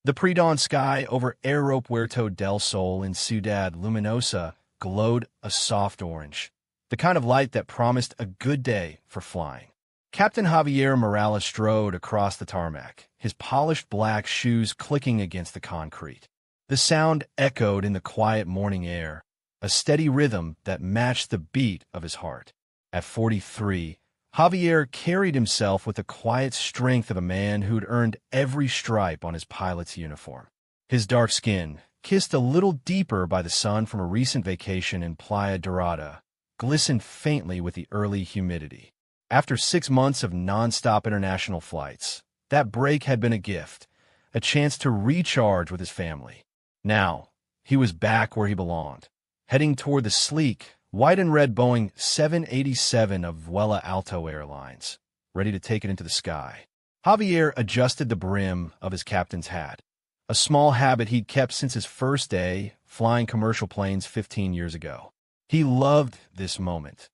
The pre-dawn sky over Aeropuerto del Sol in Ciudad Luminosa glowed a soft orange, the kind of light that promised a good day for flying. Captain Javier Morales strode across the tarmac, his polished black shoes clicking against the concrete. The sound echoed in the quiet morning air, a steady rhythm that matched the beat of his heart. At 43, Javier carried himself with the quiet strength of a man who'd earned every stripe on his pilot's uniform. His dark skin, kissed a little deeper by the sun from a recent vacation in Playa Dorada, glistened faintly with the early humidity. After 6 months of non-stop international flights, that break had been a gift, a chance to recharge with his family. Now, he was back where he belonged, heading toward the sleek, white and red Boeing 787 of Vuela Alto Airlines, ready to take it into the sky. Javier adjusted the brim of his captain's hat, a small habit he'd kept since his first day flying commercial planes 15 years ago. He loved this moment,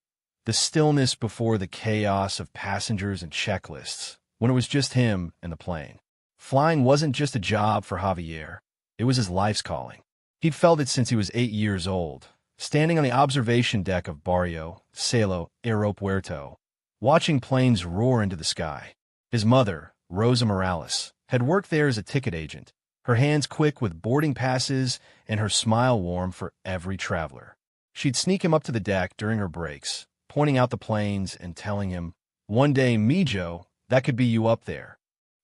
the stillness before the chaos of passengers and checklists, when it was just him and the plane. Flying wasn't just a job for Javier. It was his life's calling. He'd felt it since he was 8 years old, standing on the observation deck of Barrio Celo Aeropuerto, watching planes roar into the sky. His mother, Rosa Morales, had worked there as a ticket agent, her hands quick with boarding passes and her smile warm for every traveler. She'd sneak him up to the deck during her breaks, pointing out the planes and telling him, "One day, Mijo, that could be you up there."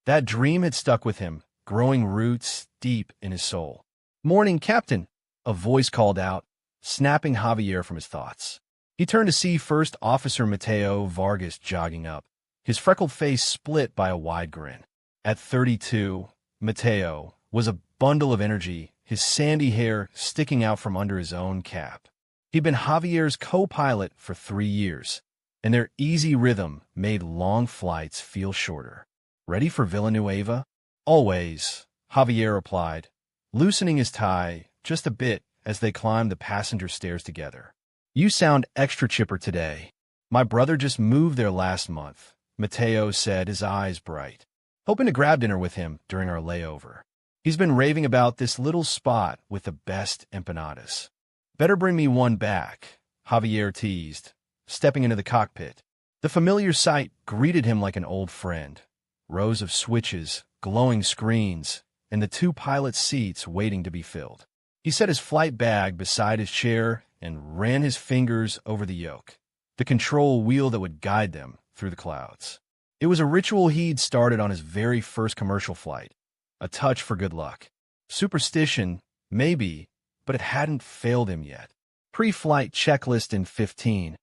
That dream had stuck with him, growing roots deep in his soul. "Morning, Captain," a voice called out, snapping Javier from his thoughts. He turned to see First Officer Mateo Vargas jogging up, his freckled face split by a wide grin. At 32, Mateo was a bundle of energy, his sandy hair sticking out from under his own cap. He'd been Javier's co-pilot for 3 years, and their easy rhythm made long flights feel shorter. "Ready for Villanueva?" "Always," Javier replied, loosening his tie just a bit as they climbed the passenger stairs together. "You sound extra chipper today." "My brother just moved there last month," Mateo said, his eyes bright. "Hoping to grab dinner with him during our layover. He's been raving about this little spot with the best empanadas." "Better bring me one back," Javier teased, stepping into the cockpit. The familiar sight greeted him like an old friend. Rows of switches, glowing screens, and the 2 pilot seats waiting to be filled. He set his flight bag beside his chair and ran his fingers over the yoke, the control wheel that would guide them through the clouds. It was a ritual he'd started on his very first commercial flight, a touch for good luck. Superstition, maybe, but it hadn't failed him yet. "Pre-flight checklist in 15,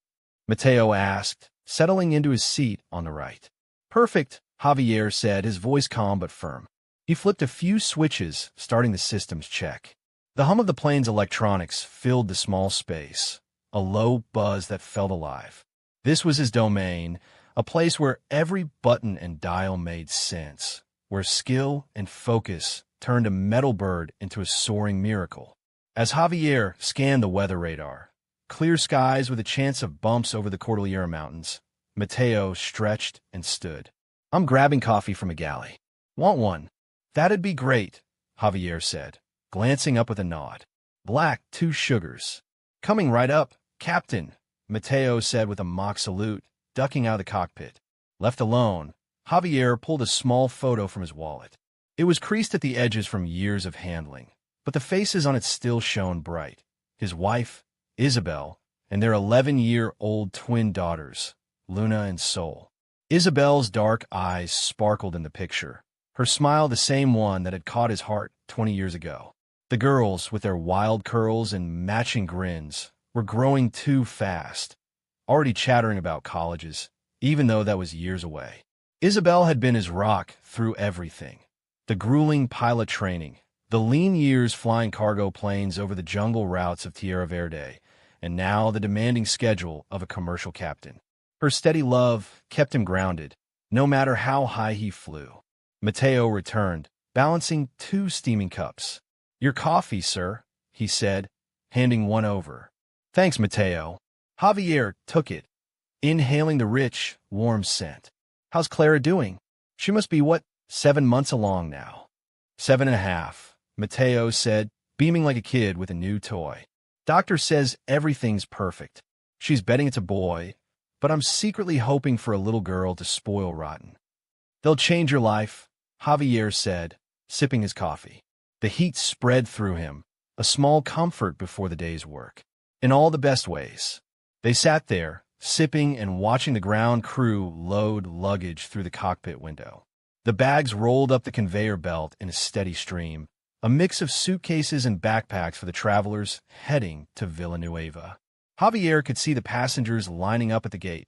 Mateo asked, settling into his seat on the right. "Perfect," Javier said, his voice calm but firm. He flipped a few switches, starting the systems check. The hum of the plane's electronics filled the small space, a low buzz that felt alive. This was his domain, a place where every button and dial made sense, where skill and focus turned a metal bird into a soaring miracle. As Javier scanned the weather radar, clear skies with a chance of bumps over the Cordillera Mountains, Mateo stretched and stood. "I'm grabbing coffee from a galley. Want one?" "That'd be great," Javier said, glancing up with a nod. "Black, 2 sugars." "Coming right up, Captain," Mateo said with a mock salute, ducking out of the cockpit. Left alone, Javier pulled a small photo from his wallet. It was creased at the edges from years of handling, but the faces on it still shone bright. His wife, Isabel, and their 11-year-old twin daughters, Luna and Sol. Isabel's dark eyes sparkled in the picture, her smile the same one that had caught his heart 20 years ago. The girls, with their wild curls and matching grins, were growing too fast, already chattering about colleges, even though that was years away. Isabel had been his rock through everything. The grueling pilot training, the lean years flying cargo planes over the jungle routes of Tierra Verde, and now the demanding schedule of a commercial captain. Her steady love kept him grounded, no matter how high he flew. Mateo returned, balancing 2 steaming cups. "Your coffee, sir," he said, handing one over. "Thanks, Mateo." Javier took it, inhaling the rich, warm scent. "How's Clara doing? She must be, 7 months along now?" 7.5, Mateo said, beaming like a kid with a new toy. Doctor says everything's perfect. She's betting it's a boy, but I'm secretly hoping for a little girl to spoil rotten. They'll change your life, Javier said, sipping his coffee. The heat spread through him, a small comfort before the day's work. In all the best ways. They sat there, sipping and watching the ground crew load luggage through the cockpit window. The bags rolled up the conveyor belt in a steady stream, a mix of suitcases and backpacks for the travelers heading to Villanueva. Javier could see the passengers lining up at the gate,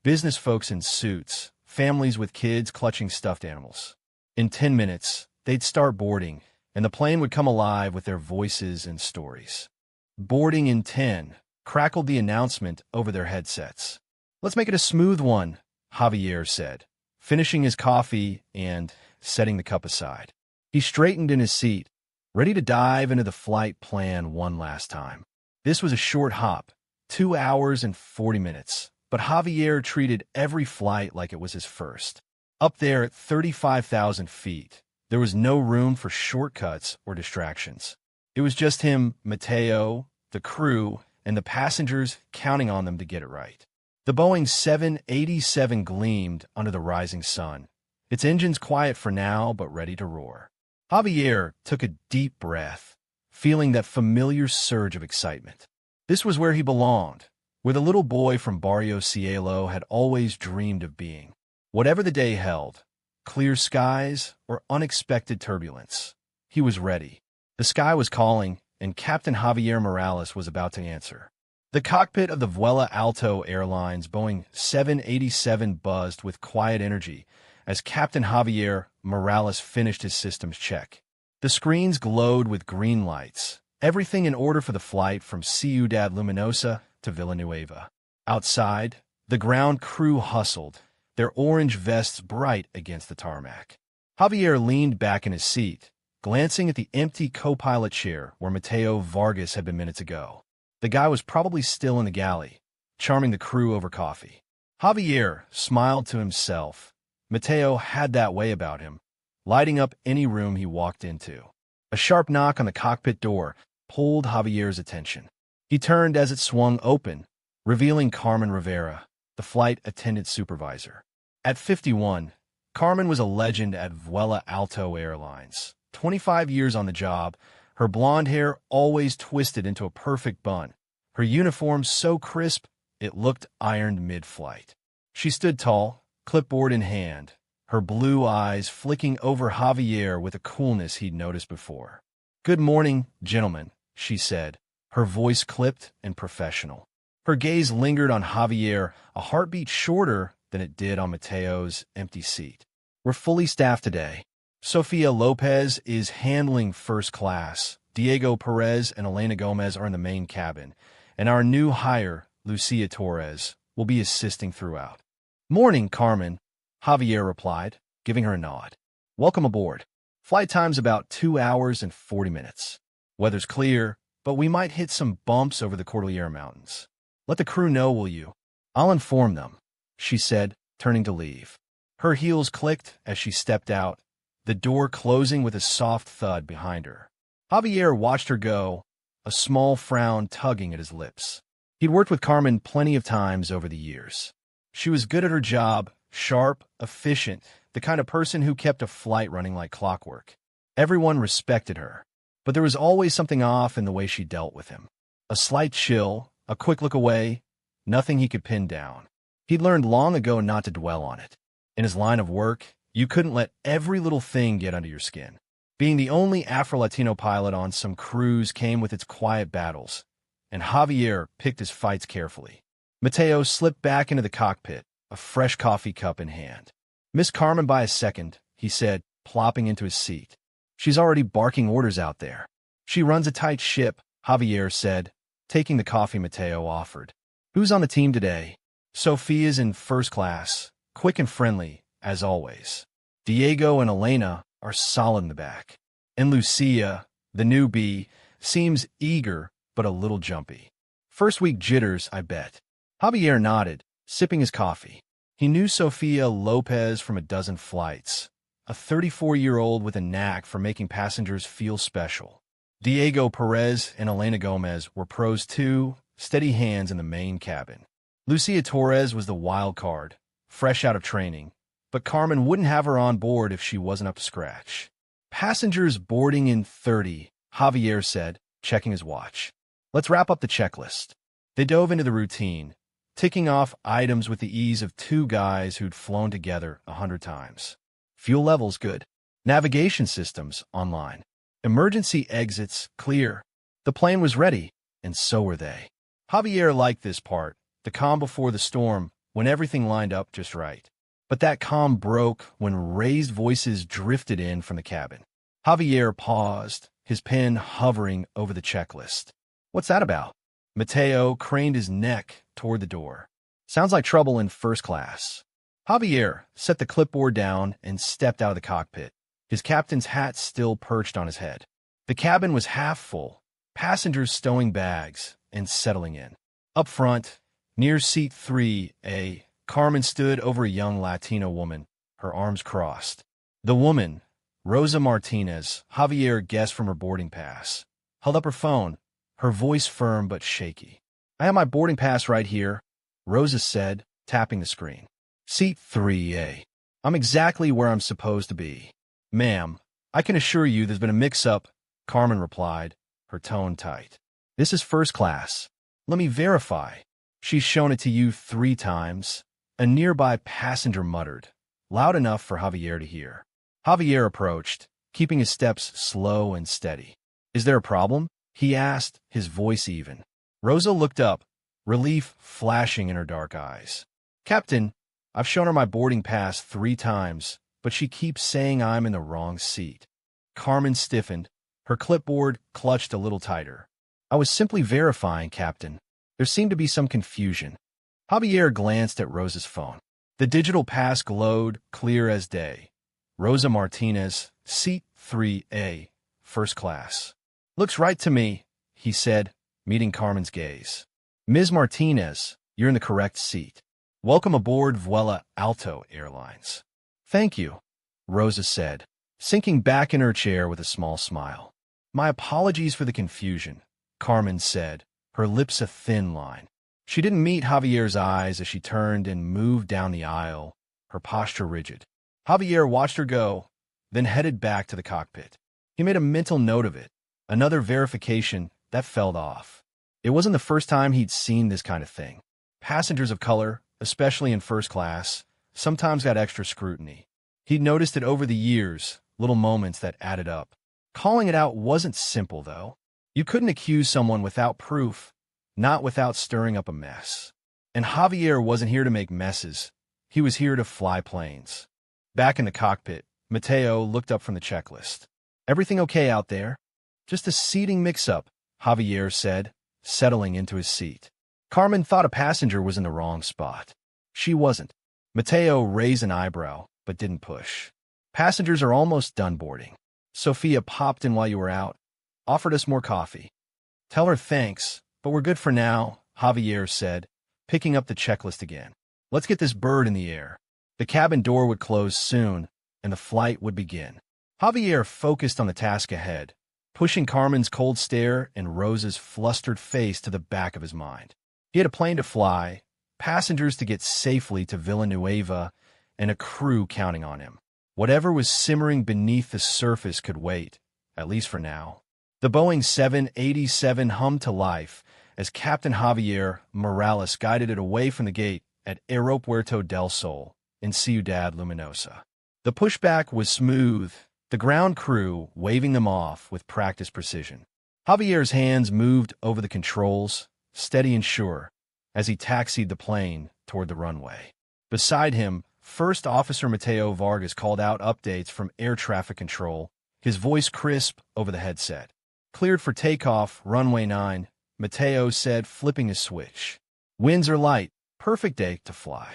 business folks in suits, families with kids clutching stuffed animals. In 10 minutes, they'd start boarding, and the plane would come alive with their voices and stories. Boarding in 10, crackled the announcement over their headsets. Let's make it a smooth one, Javier said, finishing his coffee and setting the cup aside. He straightened in his seat, ready to dive into the flight plan one last time. This was a short hop, 2 hours and 40 minutes, but Javier treated every flight like it was his first. Up there at 35,000 feet, there was no room for shortcuts or distractions. It was just him, Mateo, the crew, and the passengers counting on them to get it right. The Boeing 787 gleamed under the rising sun, its engines quiet for now but ready to roar. Javier took a deep breath, feeling that familiar surge of excitement. This was where he belonged, where the little boy from Barrio Cielo had always dreamed of being. Whatever the day held, clear skies or unexpected turbulence, he was ready. The sky was calling, and Captain Javier Morales was about to answer. The cockpit of the Vuela Alto Airlines Boeing 787 buzzed with quiet energy as Captain Javier Morales finished his systems check. The screens glowed with green lights, everything in order for the flight from Ciudad Luminosa to Villanueva. Outside, the ground crew hustled, their orange vests bright against the tarmac. Javier leaned back in his seat, glancing at the empty co-pilot chair where Mateo Vargas had been minutes ago. The guy was probably still in the galley, charming the crew over coffee. Javier smiled to himself. Mateo had that way about him, lighting up any room he walked into. A sharp knock on the cockpit door pulled Javier's attention. He turned as it swung open, revealing Carmen Rivera, the flight attendant supervisor. At 51, Carmen was a legend at Vuela Alto Airlines. 25 years on the job, her blonde hair always twisted into a perfect bun, her uniform so crisp it looked ironed mid-flight. She stood tall, clipboard in hand, her blue eyes flicking over Javier with a coolness he'd noticed before. "Good morning, gentlemen," she said, her voice clipped and professional. Her gaze lingered on Javier, a heartbeat shorter than it did on Mateo's empty seat. "We're fully staffed today. Sofia Lopez is handling first class. Diego Perez and Elena Gomez are in the main cabin, and our new hire, Lucia Torres, will be assisting throughout." "Morning, Carmen," Javier replied, giving her a nod. "Welcome aboard. Flight time's about 2 hours and 40 minutes. Weather's clear, but we might hit some bumps over the Cordillera Mountains. Let the crew know, will you?" "I'll inform them," she said, turning to leave. Her heels clicked as she stepped out, the door closing with a soft thud behind her. Javier watched her go, a small frown tugging at his lips. He'd worked with Carmen plenty of times over the years. She was good at her job, sharp, efficient, the kind of person who kept a flight running like clockwork. Everyone respected her, but there was always something off in the way she dealt with him. A slight chill, a quick look away, nothing he could pin down. He'd learned long ago not to dwell on it. In his line of work, you couldn't let every little thing get under your skin. Being the only Afro-Latino pilot on some crews came with its quiet battles, and Javier picked his fights carefully. Mateo slipped back into the cockpit, a fresh coffee cup in hand. "Miss Carmen by a second," he said, plopping into his seat. "She's already barking orders out there." "She runs a tight ship," Javier said, taking the coffee Mateo offered. "Who's on the team today?" "Sophia's in first class, quick and friendly, as always. Diego and Elena are solid in the back. And Lucia, the newbie, seems eager but a little jumpy. First week jitters, I bet." Javier nodded, sipping his coffee. He knew Sofia Lopez from a dozen flights, a 34-year-old with a knack for making passengers feel special. Diego Perez and Elena Gomez were pros too, steady hands in the main cabin. Lucia Torres was the wild card, fresh out of training, but Carmen wouldn't have her on board if she wasn't up to scratch. Passengers boarding in 30, Javier said, checking his watch. Let's wrap up the checklist. They dove into the routine, ticking off items with the ease of two guys who'd flown together 100 times. Fuel levels good. Navigation systems online. Emergency exits clear. The plane was ready, and so were they. Javier liked this part, the calm before the storm, when everything lined up just right. But that calm broke when raised voices drifted in from the cabin. Javier paused, his pen hovering over the checklist. What's that about? Mateo craned his neck toward the door. Sounds like trouble in first class. Javier set the clipboard down and stepped out of the cockpit, his captain's hat still perched on his head. The cabin was half full, passengers stowing bags and settling in. Up front, near seat 3A, Carmen stood over a young Latino woman, her arms crossed. The woman, Rosa Martinez, Javier guessed from her boarding pass, held up her phone, her voice firm but shaky. I have my boarding pass right here, Rosa said, tapping the screen. Seat 3A. I'm exactly where I'm supposed to be. Ma'am, I can assure you there's been a mix-up, Carmen replied, her tone tight. This is first class. Let me verify. She's shown it to you 3 times. A nearby passenger muttered, loud enough for Javier to hear. Javier approached, keeping his steps slow and steady. Is there a problem? He asked, his voice even. Rosa looked up, relief flashing in her dark eyes. Captain, I've shown her my boarding pass 3 times, but she keeps saying I'm in the wrong seat. Carmen stiffened, her clipboard clutched a little tighter. I was simply verifying, Captain. There seemed to be some confusion. Javier glanced at Rosa's phone. The digital pass glowed, clear as day. Rosa Martinez, seat 3A, first class. Looks right to me, he said, meeting Carmen's gaze. Ms. Martinez, you're in the correct seat. Welcome aboard Vuela Alto Airlines. Thank you, Rosa said, sinking back in her chair with a small smile. My apologies for the confusion, Carmen said, her lips a thin line. She didn't meet Javier's eyes as she turned and moved down the aisle, her posture rigid. Javier watched her go, then headed back to the cockpit. He made a mental note of it, another verification that fell off. It wasn't the first time he'd seen this kind of thing. Passengers of color, especially in first class, sometimes got extra scrutiny. He'd noticed it over the years, little moments that added up. Calling it out wasn't simple, though. You couldn't accuse someone without proof, not without stirring up a mess. And Javier wasn't here to make messes. He was here to fly planes. Back in the cockpit, Mateo looked up from the checklist. Everything okay out there? Just a seating mix-up, Javier said, settling into his seat. Carmen thought a passenger was in the wrong spot. She wasn't. Mateo raised an eyebrow, but didn't push. Passengers are almost done boarding. Sophia popped in while you were out, offered us more coffee. Tell her thanks, but we're good for now, Javier said, picking up the checklist again. Let's get this bird in the air. The cabin door would close soon, and the flight would begin. Javier focused on the task ahead, pushing Carmen's cold stare and Rosa's flustered face to the back of his mind. He had a plane to fly, passengers to get safely to Villanueva, and a crew counting on him. Whatever was simmering beneath the surface could wait, at least for now. The Boeing 787 hummed to life as Captain Javier Morales guided it away from the gate at Aeropuerto del Sol in Ciudad Luminosa. The pushback was smooth, the ground crew waving them off with practiced precision. Javier's hands moved over the controls, steady and sure, as he taxied the plane toward the runway. Beside him, First Officer Mateo Vargas called out updates from air traffic control, his voice crisp over the headset. Cleared for takeoff, runway 9, Mateo said, flipping his switch. Winds are light, perfect day to fly.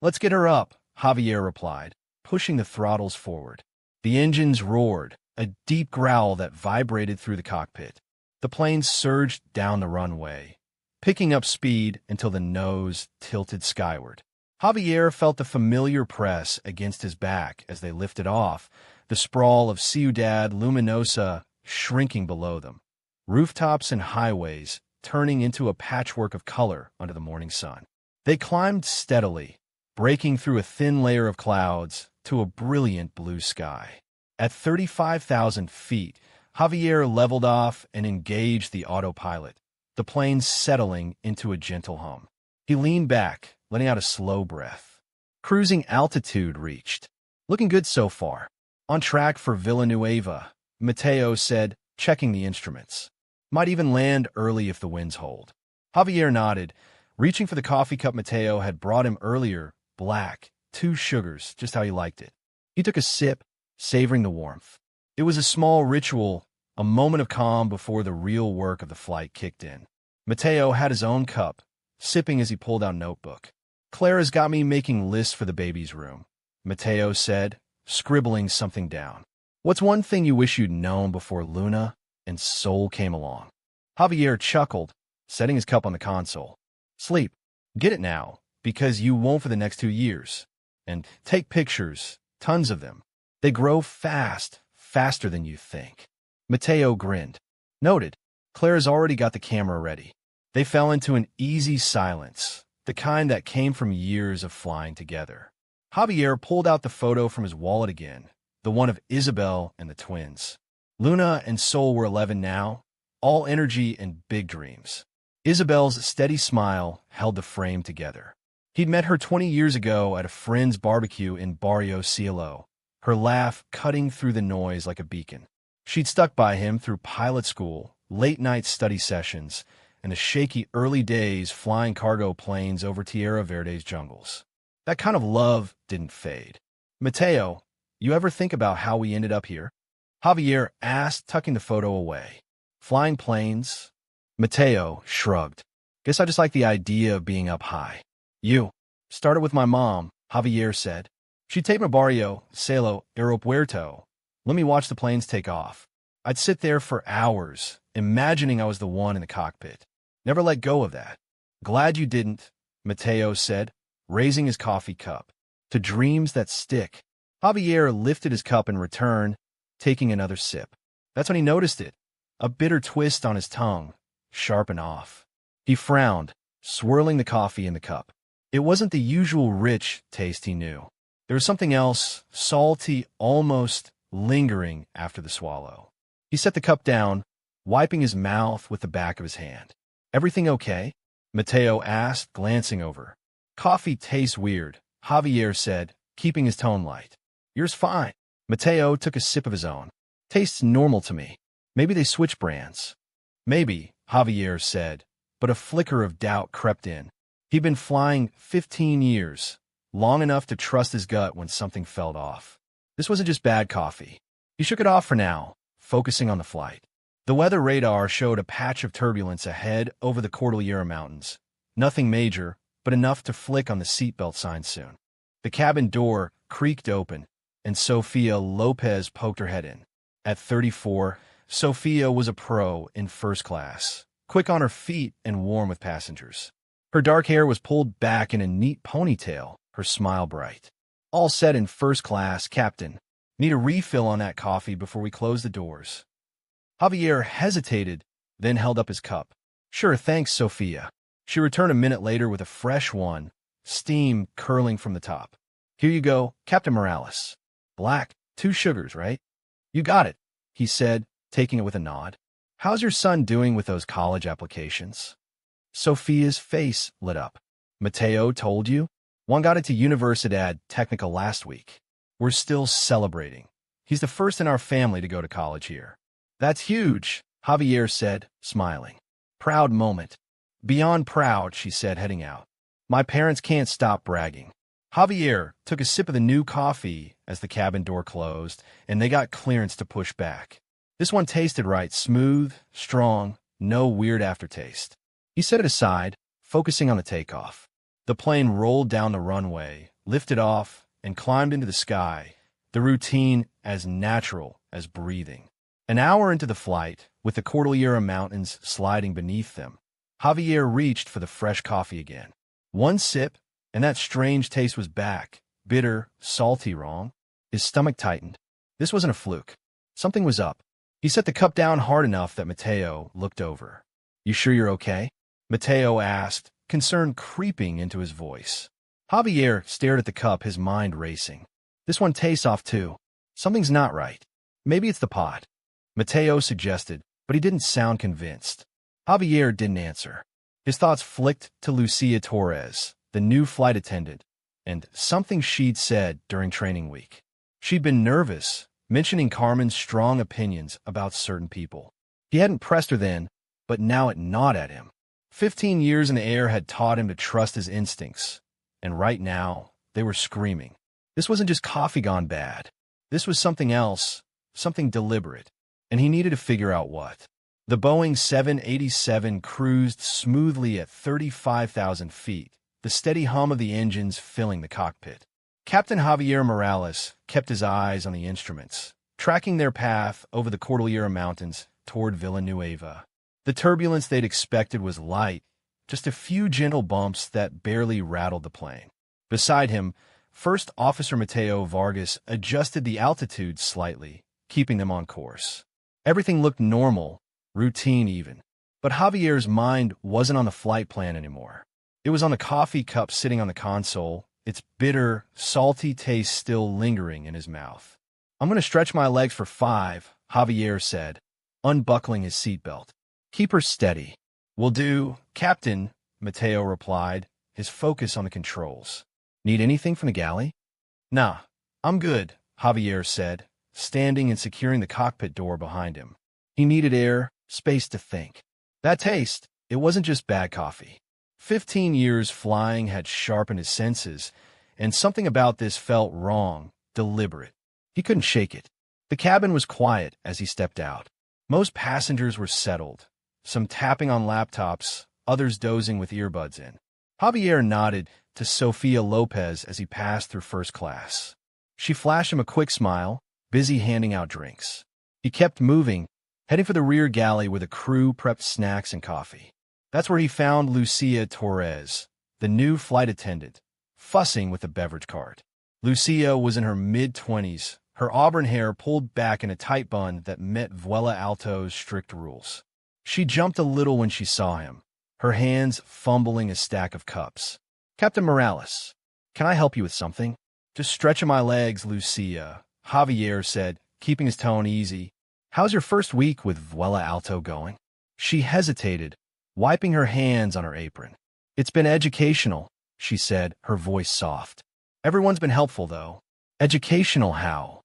Let's get her up, Javier replied, pushing the throttles forward. The engines roared, a deep growl that vibrated through the cockpit. The plane surged down the runway, picking up speed until the nose tilted skyward. Javier felt the familiar press against his back as they lifted off, the sprawl of Ciudad Luminosa shrinking below them, rooftops and highways turning into a patchwork of color under the morning sun. They climbed steadily, breaking through a thin layer of clouds to a brilliant blue sky. At 35,000 feet, Javier leveled off and engaged the autopilot, the plane settling into a gentle hum. He leaned back, letting out a slow breath. Cruising altitude reached. Looking good so far. On track for Villanueva, Mateo said, checking the instruments. Might even land early if the winds hold. Javier nodded, reaching for the coffee cup Mateo had brought him earlier, black, 2 sugars, just how he liked it. He took a sip, savoring the warmth. It was a small ritual, a moment of calm before the real work of the flight kicked in. Mateo had his own cup, sipping as he pulled out a notebook. Clara's got me making lists for the baby's room, Mateo said, scribbling something down. What's one thing you wish you'd known before Luna and Sol came along? Javier chuckled, setting his cup on the console. Sleep. Get it now, because you won't for the next 2 years. And take pictures, tons of them. They grow fast, faster than you think. Mateo grinned. Noted. Clara's already got the camera ready. They fell into an easy silence, the kind that came from years of flying together. Javier pulled out the photo from his wallet again, the one of Isabel and the twins. Luna and Sol were 11 now, all energy and big dreams. Isabel's steady smile held the frame together. He'd met her 20 years ago at a friend's barbecue in Barrio Cielo, her laugh cutting through the noise like a beacon. She'd stuck by him through pilot school, late-night study sessions, and the shaky early days flying cargo planes over Tierra Verde's jungles. That kind of love didn't fade. Mateo, you ever think about how we ended up here? Javier asked, tucking the photo away. Flying planes? Mateo shrugged. Guess I just like the idea of being up high. You. Started with my mom, Javier said. She'd take me to Barrio, Cielo, Aeropuerto. Let me watch the planes take off. I'd sit there for hours, imagining I was the one in the cockpit. Never let go of that. Glad you didn't, Mateo said, raising his coffee cup. To dreams that stick. Javier lifted his cup in return, taking another sip. That's when he noticed it. A bitter twist on his tongue, sharp and off. He frowned, swirling the coffee in the cup. It wasn't the usual rich taste he knew. There was something else, salty, almost lingering after the swallow. He set the cup down, wiping his mouth with the back of his hand. Everything okay? Mateo asked, glancing over. Coffee tastes weird, Javier said, keeping his tone light. Yours fine. Mateo took a sip of his own. Tastes normal to me. Maybe they switch brands. Maybe, Javier said, but a flicker of doubt crept in. He'd been flying 15 years, long enough to trust his gut when something felt off. This wasn't just bad coffee. He shook it off for now, focusing on the flight. The weather radar showed a patch of turbulence ahead over the Cordillera Mountains. Nothing major, but enough to flick on the seatbelt sign soon. The cabin door creaked open, and Sofia Lopez poked her head in. At 34, Sofia was a pro in first class, quick on her feet and warm with passengers. Her dark hair was pulled back in a neat ponytail, her smile bright. All set in first class, Captain. Need a refill on that coffee before we close the doors. Javier hesitated, then held up his cup. Sure, thanks, Sophia. She returned a minute later with a fresh one, steam curling from the top. Here you go, Captain Morales. Black, 2 sugars, right? You got it, he said, taking it with a nod. How's your son doing with those college applications? Sophia's face lit up. Mateo told you? One got into Universidad Technical last week. We're still celebrating. He's the first in our family to go to college here. That's huge, Javier said, smiling. Proud moment. Beyond proud, she said, heading out. My parents can't stop bragging. Javier took a sip of the new coffee as the cabin door closed, and they got clearance to push back. This one tasted right, smooth, strong, no weird aftertaste. He set it aside, focusing on the takeoff. The plane rolled down the runway, lifted off, and climbed into the sky, the routine as natural as breathing. An hour into the flight, with the Cordillera Mountains sliding beneath them, Javier reached for the fresh coffee again. One sip, And that strange taste was back. Bitter, salty, wrong. His stomach tightened. This wasn't a fluke. Something was up. He set the cup down hard enough that Mateo looked over. "You sure you're okay?" Mateo asked, concern creeping into his voice. Javier stared at the cup, his mind racing. "This one tastes off too. Something's not right. Maybe it's the pot," Mateo suggested, but he didn't sound convinced. Javier didn't answer. His thoughts flicked to Lucia Torres, the new flight attendant, and something she'd said during training week. She'd been nervous, mentioning Carmen's strong opinions about certain people. He hadn't pressed her then, but now it gnawed at him. 15 years in the air had taught him to trust his instincts, and right now, they were screaming. This wasn't just coffee gone bad. This was something else, something deliberate, and he needed to figure out what. The Boeing 787 cruised smoothly at 35,000 feet, the steady hum of the engines filling the cockpit. Captain Javier Morales kept his eyes on the instruments, tracking their path over the Cordillera Mountains toward Villanueva. The turbulence they'd expected was light, just a few gentle bumps that barely rattled the plane. Beside him, First Officer Mateo Vargas adjusted the altitude slightly, keeping them on course. Everything looked normal, routine even. But Javier's mind wasn't on the flight plan anymore. It was on the coffee cup sitting on the console, its bitter, salty taste still lingering in his mouth. "I'm going to stretch my legs for 5, Javier said, unbuckling his seatbelt. "Keep her steady." "Will do, Captain," Mateo replied, his focus on the controls. "Need anything from the galley?" "Nah, I'm good," Javier said, standing and securing the cockpit door behind him. He needed air, space to think. That taste, it wasn't just bad coffee. 15 years flying had sharpened his senses, and something about this felt wrong, deliberate. He couldn't shake it. The cabin was quiet as he stepped out. Most passengers were settled, some tapping on laptops, others dozing with earbuds in. Javier nodded to Sofia Lopez as he passed through first class. She flashed him a quick smile, busy handing out drinks. He kept moving, heading for the rear galley where the crew prepped snacks and coffee. That's where he found Lucia Torres, the new flight attendant, fussing with the beverage cart. Lucia was in her mid-20s, her auburn hair pulled back in a tight bun that met Vuela Alto's strict rules. She jumped a little when she saw him, her hands fumbling a stack of cups. "Captain Morales, can I help you with something?" "Just stretching my legs, Lucia," Javier said, keeping his tone easy. "How's your first week with Vuela Alto going?" She hesitated, wiping her hands on her apron. "It's been educational," she said, her voice soft. "Everyone's been helpful, though." "Educational how?"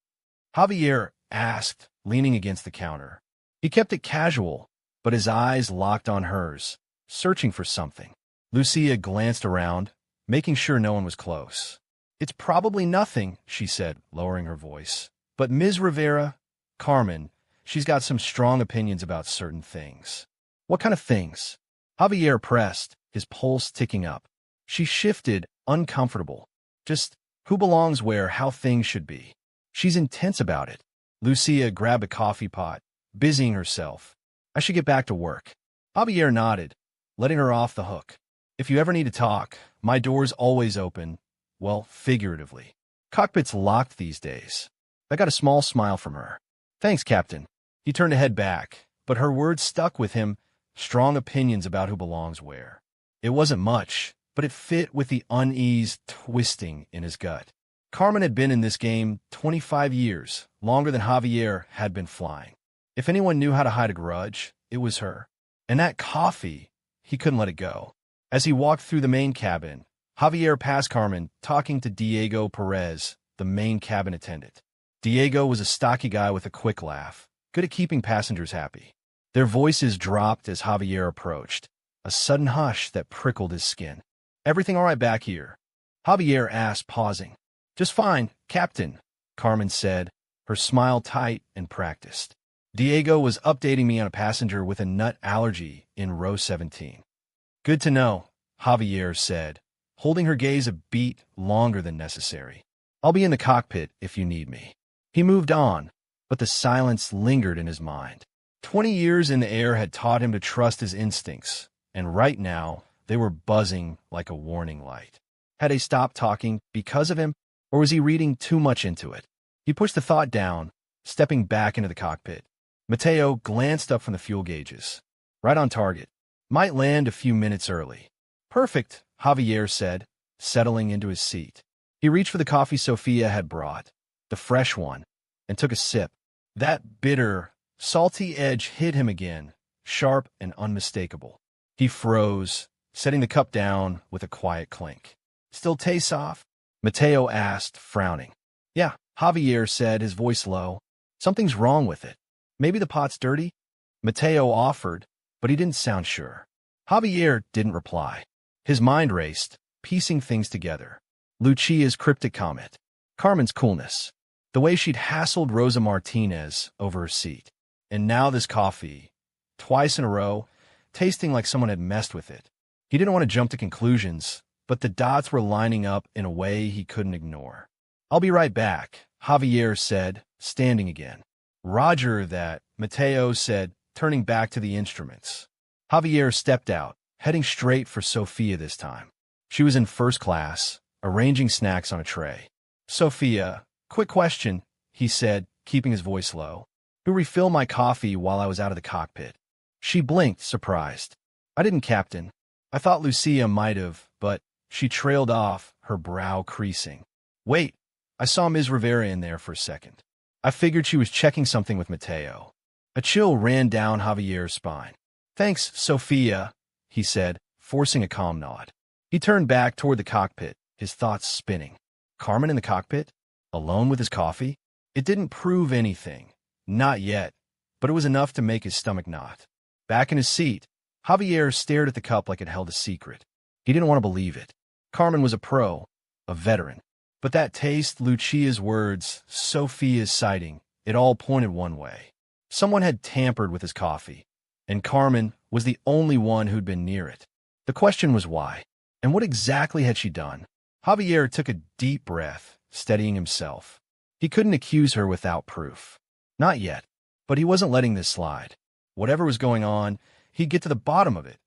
Javier asked, leaning against the counter. He kept it casual, but his eyes locked on hers, searching for something. Lucia glanced around, making sure no one was close. "It's probably nothing," she said, lowering her voice. "But Ms. Rivera, Carmen, she's got some strong opinions about certain things." "What kind of things?" Javier pressed, his pulse ticking up. She shifted, uncomfortable. "Just who belongs where, how things should be. She's intense about it." Lucia grabbed a coffee pot, busying herself. "I should get back to work." Javier nodded, letting her off the hook. "If you ever need to talk, my door's always open. Well, figuratively. Cockpit's locked these days." I got a small smile from her. "Thanks, Captain." He turned to head back, but her words stuck with him, strong opinions about who belongs where. It wasn't much, but it fit with the unease twisting in his gut. Carmen had been in this game 25 years, longer than Javier had been flying. If anyone knew how to hide a grudge, it was her. And that coffee, he couldn't let it go. As he walked through the main cabin, Javier passed Carmen, talking to Diego Perez, the main cabin attendant. Diego was a stocky guy with a quick laugh, good at keeping passengers happy. Their voices dropped as Javier approached, a sudden hush that prickled his skin. "Everything all right back here?" Javier asked, pausing. "Just fine, Captain," Carmen said, her smile tight and practiced. "Diego was updating me on a passenger with a nut allergy in row 17. "Good to know," Javier said, holding her gaze a beat longer than necessary. "I'll be in the cockpit if you need me." He moved on, but the silence lingered in his mind. 20 years in the air had taught him to trust his instincts, and right now they were buzzing like a warning light. Had they stopped talking because of him, or was he reading too much into it? He pushed the thought down, stepping back into the cockpit. Mateo glanced up from the fuel gauges. Right on target. Might land a few minutes early. Perfect, Javier said, settling into his seat. He reached for the coffee Sophia had brought, the fresh one, and took a sip. That bitter, salty edge hit him again, sharp and unmistakable. He froze, setting the cup down with a quiet clink. Still tastes off? Mateo asked, frowning. Yeah, Javier said, his voice low. Something's wrong with it. Maybe the pot's dirty? Mateo offered, but he didn't sound sure. Javier didn't reply. His mind raced, piecing things together. Lucia's cryptic comment. Carmen's coolness. The way she'd hassled Rosa Martinez over her seat. And now this coffee, twice in a row, tasting like someone had messed with it. He didn't want to jump to conclusions, but the dots were lining up in a way he couldn't ignore. I'll be right back, Javier said, standing again. Roger that, Mateo said, turning back to the instruments. Javier stepped out, heading straight for Sophia this time. She was in first class, arranging snacks on a tray. Sophia, quick question, he said, keeping his voice low. Who refilled my coffee while I was out of the cockpit? She blinked, surprised. I didn't, Captain. I thought Lucia might have, but she trailed off, her brow creasing. Wait, I saw Ms. Rivera in there for a second. I figured she was checking something with Mateo. A chill ran down Javier's spine. Thanks, Sophia, he said, forcing a calm nod. He turned back toward the cockpit, his thoughts spinning. Carmen in the cockpit? Alone with his coffee? It didn't prove anything. Not yet, but it was enough to make his stomach knot. Back in his seat, Javier stared at the cup like it held a secret. He didn't want to believe it. Carmen was a pro, a veteran. But that taste, Lucia's words, Sophia's sighting, it all pointed one way. Someone had tampered with his coffee, and Carmen was the only one who'd been near it. The question was why, and what exactly had she done? Javier took a deep breath, steadying himself. He couldn't accuse her without proof. Not yet, but he wasn't letting this slide. Whatever was going on, he'd get to the bottom of it,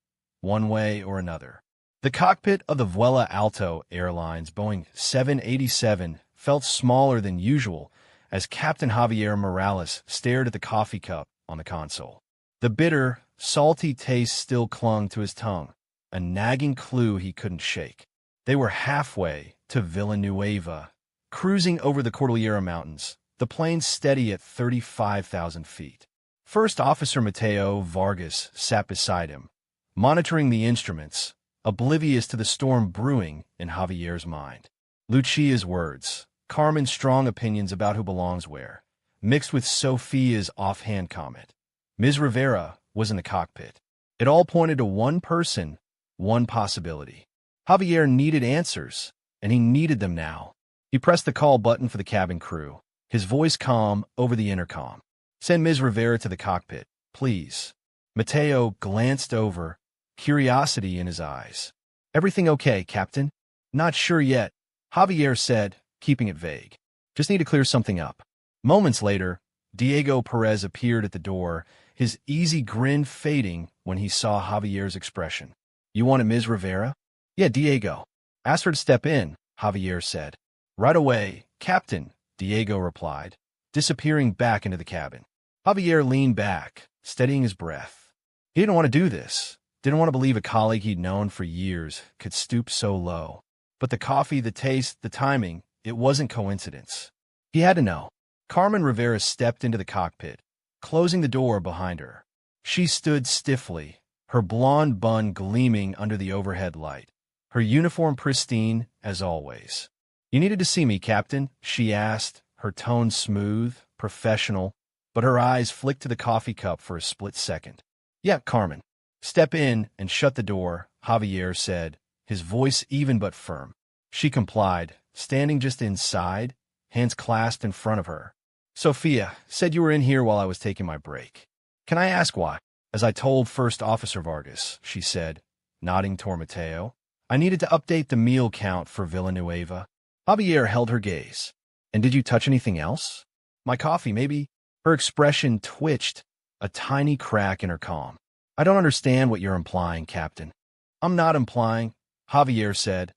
one way or another. The cockpit of the Vuela Alto Airlines Boeing 787 felt smaller than usual as Captain Javier Morales stared at the coffee cup on the console. The bitter, salty taste still clung to his tongue, a nagging clue he couldn't shake. They were halfway to Villanueva, cruising over the Cordillera Mountains, the plane steady at 35,000 feet. First Officer Mateo Vargas sat beside him, monitoring the instruments, oblivious to the storm brewing in Javier's mind. Lucia's words, Carmen's strong opinions about who belongs where, mixed with Sophia's offhand comment. Ms. Rivera was in the cockpit. It all pointed to one person, one possibility. Javier needed answers, and he needed them now. He pressed the call button for the cabin crew, his voice calm over the intercom. Send Ms. Rivera to the cockpit, please. Mateo glanced over, curiosity in his eyes. Everything okay, Captain? Not sure yet, Javier said, keeping it vague. Just need to clear something up. Moments later, Diego Perez appeared at the door, his easy grin fading when he saw Javier's expression. You wanted Ms. Rivera? Yeah, Diego. Ask her to step in, Javier said. Right away, Captain, Diego replied, disappearing back into the cabin. Javier leaned back, steadying his breath. He didn't want to do this. Didn't want to believe a colleague he'd known for years could stoop so low. But the coffee, the taste, the timing, it wasn't coincidence. He had to know. Carmen Rivera stepped into the cockpit, closing the door behind her. She stood stiffly, her blonde bun gleaming under the overhead light, her uniform pristine as always. You needed to see me, Captain, she asked, her tone smooth, professional, but her eyes flicked to the coffee cup for a split second. Yeah, Carmen. Step in and shut the door, Javier said, his voice even but firm. She complied, standing just inside, hands clasped in front of her. Sophia said you were in here while I was taking my break. Can I ask why? As I told First Officer Vargas, she said, nodding toward Mateo. I needed to update the meal count for Villanueva. Javier held her gaze. And did you touch anything else? My coffee, maybe? Her expression twitched, a tiny crack in her calm. I don't understand what you're implying, Captain. I'm not implying, Javier said,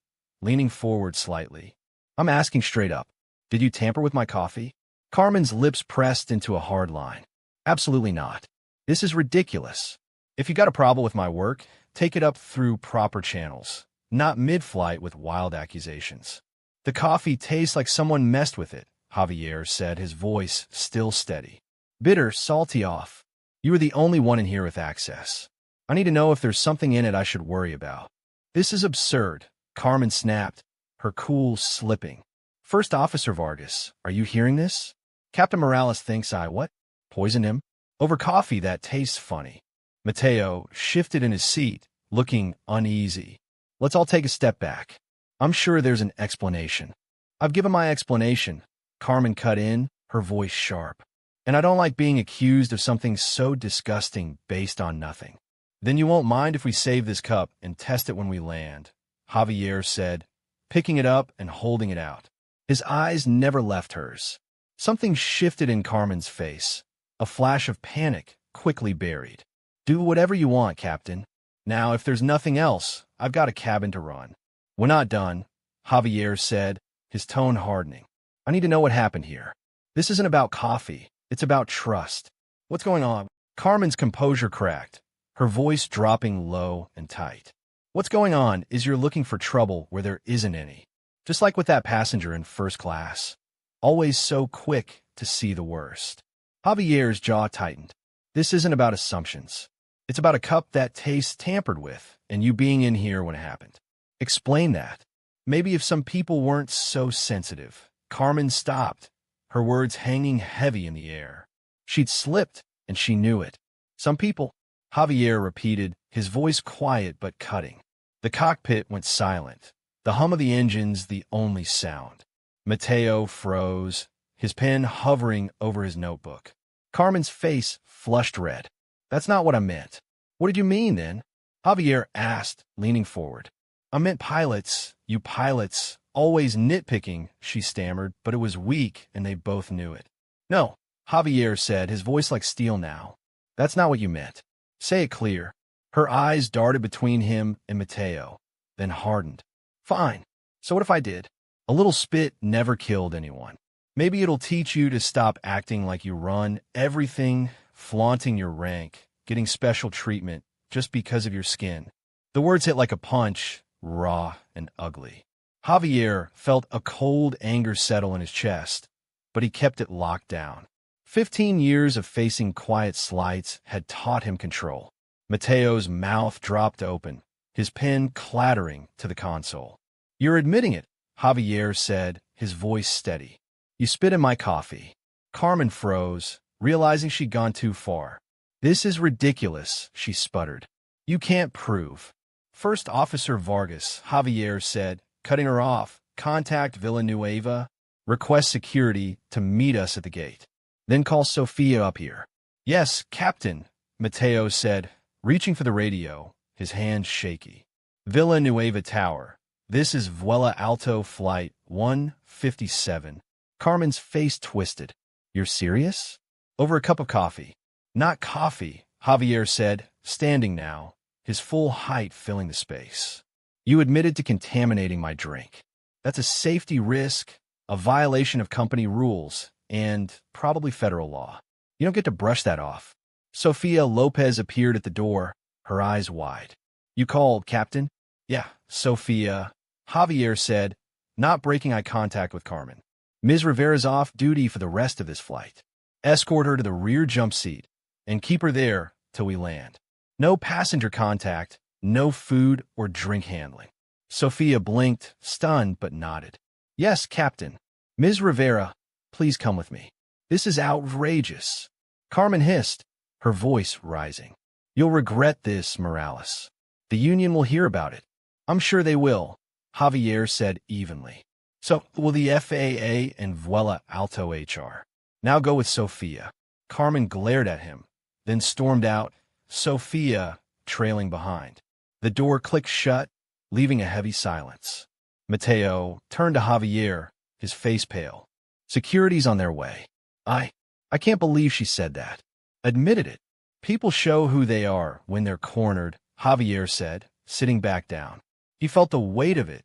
leaning forward slightly. I'm asking straight up. Did you tamper with my coffee? Carmen's lips pressed into a hard line. Absolutely not. This is ridiculous. If you got a problem with my work, take it up through proper channels, not mid-flight with wild accusations. The coffee tastes like someone messed with it, Javier said, his voice still steady. Bitter, salty off. You are the only one in here with access. I need to know if there's something in it I should worry about. This is absurd, Carmen snapped, her cool slipping. First Officer Vargas, are you hearing this? Captain Morales thinks I, what? Poisoned him? Over coffee that tastes funny. Mateo shifted in his seat, looking uneasy. Let's all take a step back. I'm sure there's an explanation. I've given my explanation, Carmen cut in, her voice sharp. And I don't like being accused of something so disgusting based on nothing. Then you won't mind if we save this cup and test it when we land, Javier said, picking it up and holding it out. His eyes never left hers. Something shifted in Carmen's face, a flash of panic quickly buried. Do whatever you want, Captain. Now, if there's nothing else, I've got a cabin to run. We're not done, Javier said, his tone hardening. I need to know what happened here. This isn't about coffee. It's about trust. What's going on? Carmen's composure cracked, her voice dropping low and tight. What's going on is you're looking for trouble where there isn't any. Just like with that passenger in first class. Always so quick to see the worst. Javier's jaw tightened. This isn't about assumptions. It's about a cup that tastes tampered with, and you being in here when it happened. Explain that. Maybe if some people weren't so sensitive. Carmen stopped, her words hanging heavy in the air. She'd slipped, and she knew it. Some people, Javier repeated, his voice quiet but cutting. The cockpit went silent, the hum of the engines the only sound. Mateo froze, his pen hovering over his notebook. Carmen's face flushed red. That's not what I meant. What did you mean, then? Javier asked, leaning forward. I meant pilots, you pilots, always nitpicking, she stammered, but it was weak, and they both knew it. No, Javier said, his voice like steel now. That's not what you meant. Say it clear. Her eyes darted between him and Mateo, then hardened. Fine. So what if I did? A little spit never killed anyone. Maybe it'll teach you to stop acting like you run everything, flaunting your rank, getting special treatment just because of your skin. The words hit like a punch, raw and ugly. Javier felt a cold anger settle in his chest, but he kept it locked down. 15 years of facing quiet slights had taught him control. Mateo's mouth dropped open, his pen clattering to the console. You're admitting it, Javier said, his voice steady. You spit in my coffee. Carmen froze, realizing she'd gone too far. This is ridiculous, she sputtered. You can't prove. First Officer Vargas, Javier said, cutting her off. Contact Villanueva. Request security to meet us at the gate. Then call Sofia up here. Yes, Captain, Mateo said, reaching for the radio, his hands shaky. Villanueva Tower. This is Vuela Alto Flight 157. Carmen's face twisted. You're serious? Over a cup of coffee. Not coffee, Javier said, standing now, his full height filling the space. You admitted to contaminating my drink. That's a safety risk, a violation of company rules, and probably federal law. You don't get to brush that off. Sofia Lopez appeared at the door, her eyes wide. You called, Captain? Yeah, Sofia, Javier said, not breaking eye contact with Carmen. Ms. Rivera's off duty for the rest of this flight. Escort her to the rear jump seat and keep her there till we land. No passenger contact, no food or drink handling. Sofia blinked, stunned, but nodded. Yes, Captain. Ms. Rivera, please come with me. This is outrageous. Carmen hissed, her voice rising. You'll regret this, Morales. The union will hear about it. I'm sure they will, Javier said evenly. So will the FAA and Vuela Alto HR. Now go with Sofia. Carmen glared at him, then stormed out, Sofia trailing behind. The door clicked shut, leaving a heavy silence. Mateo turned to Javier, his face pale. Security's on their way. I can't believe she said that. Admitted it. People show who they are when they're cornered, Javier said, sitting back down. He felt the weight of it,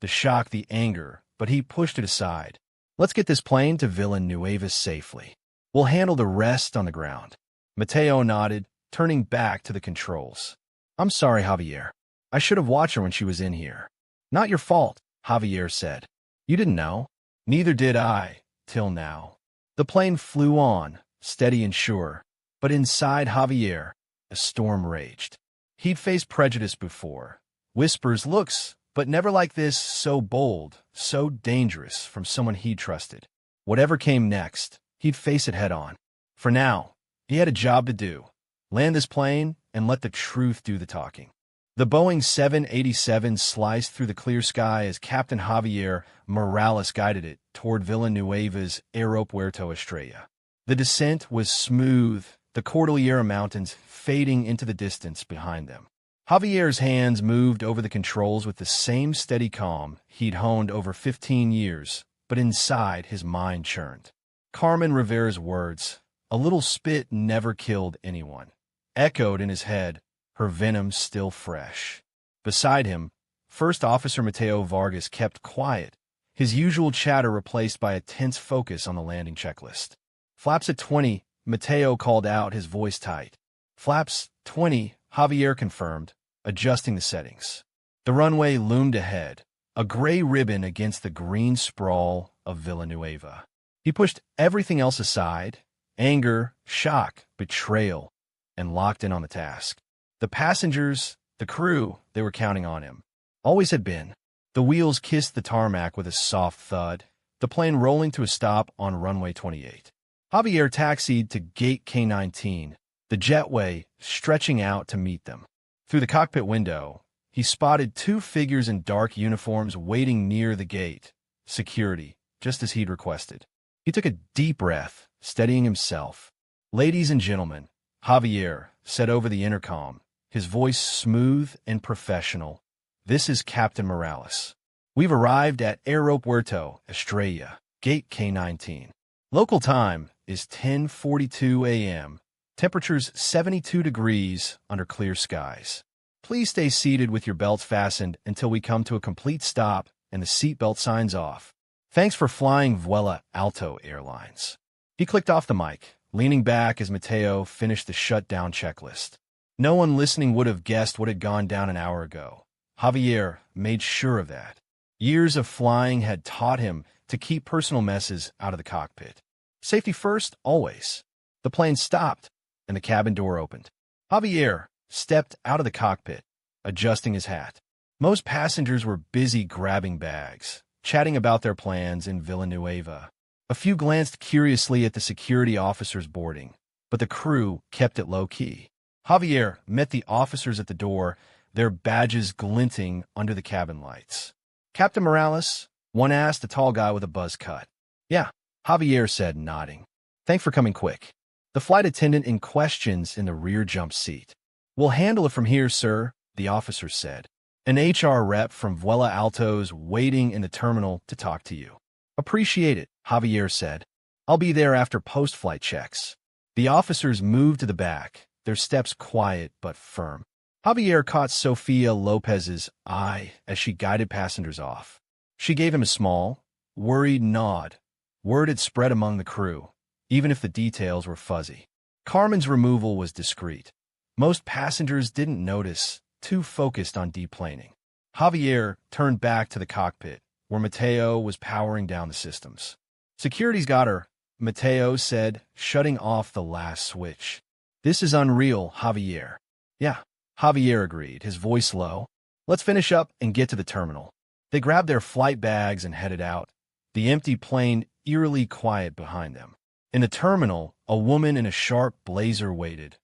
the shock, the anger, but he pushed it aside. Let's get this plane to Villanueva safely. We'll handle the rest on the ground. Mateo nodded, turning back to the controls. I'm sorry, Javier. I should have watched her when she was in here. Not your fault, Javier said. You didn't know? Neither did I, till now. The plane flew on, steady and sure, but inside Javier, a storm raged. He'd faced prejudice before. Whispers, looks, but never like this, so bold, so dangerous from someone he trusted. Whatever came next, he'd face it head on. For now, he had a job to do. Land this plane and let the truth do the talking. The Boeing 787 sliced through the clear sky as Captain Javier Morales guided it toward Villanueva's Aeropuerto Estrella. The descent was smooth, the Cordillera Mountains fading into the distance behind them. Javier's hands moved over the controls with the same steady calm he'd honed over 15 years, but inside his mind churned. Carmen Rivera's words, "A little spit never killed anyone," echoed in his head, her venom still fresh. Beside him, First Officer Mateo Vargas kept quiet, his usual chatter replaced by a tense focus on the landing checklist. Flaps at 20, Mateo called out, his voice tight. Flaps 20, Javier confirmed, adjusting the settings. The runway loomed ahead, a gray ribbon against the green sprawl of Villanueva. He pushed everything else aside, anger, shock, betrayal, and locked in on the task. The passengers, the crew, they were counting on him. Always had been. The wheels kissed the tarmac with a soft thud, the plane rolling to a stop on runway 28. Javier taxied to gate K-19, the jetway stretching out to meet them. Through the cockpit window, he spotted two figures in dark uniforms waiting near the gate. Security, just as he'd requested. He took a deep breath, steadying himself. Ladies and gentlemen, Javier said over the intercom, his voice smooth and professional. This is Captain Morales. We've arrived at Aeropuerto Estrella, gate K-19. Local time is 10:42 a.m. Temperatures 72 degrees under clear skies. Please stay seated with your belts fastened until we come to a complete stop and the seatbelt signs off. Thanks for flying Vuela Alto Airlines. He clicked off the mic, leaning back as Mateo finished the shutdown checklist. No one listening would have guessed what had gone down an hour ago. Javier made sure of that. Years of flying had taught him to keep personal messes out of the cockpit. Safety first, always. The plane stopped, and the cabin door opened. Javier stepped out of the cockpit, adjusting his hat. Most passengers were busy grabbing bags, chatting about their plans in Villanueva. A few glanced curiously at the security officers boarding, but the crew kept it low-key. Javier met the officers at the door, their badges glinting under the cabin lights. Captain Morales? One asked, a tall guy with a buzz cut. Yeah, Javier said, nodding. Thanks for coming quick. The flight attendant in questions in the rear jump seat. We'll handle it from here, sir, the officer said. An HR rep from Vuela Alto's waiting in the terminal to talk to you. Appreciate it, Javier said. I'll be there after post-flight checks. The officers moved to the back, their steps quiet but firm. Javier caught Sofia Lopez's eye as she guided passengers off. She gave him a small, worried nod. Word had spread among the crew, even if the details were fuzzy. Carmen's removal was discreet. Most passengers didn't notice, too focused on deplaning. Javier turned back to the cockpit, where Mateo was powering down the systems. Security's got her, Mateo said, shutting off the last switch. This is unreal, Javier. Yeah, Javier agreed, his voice low. Let's finish up and get to the terminal. They grabbed their flight bags and headed out, the empty plane eerily quiet behind them. In the terminal, a woman in a sharp blazer waited.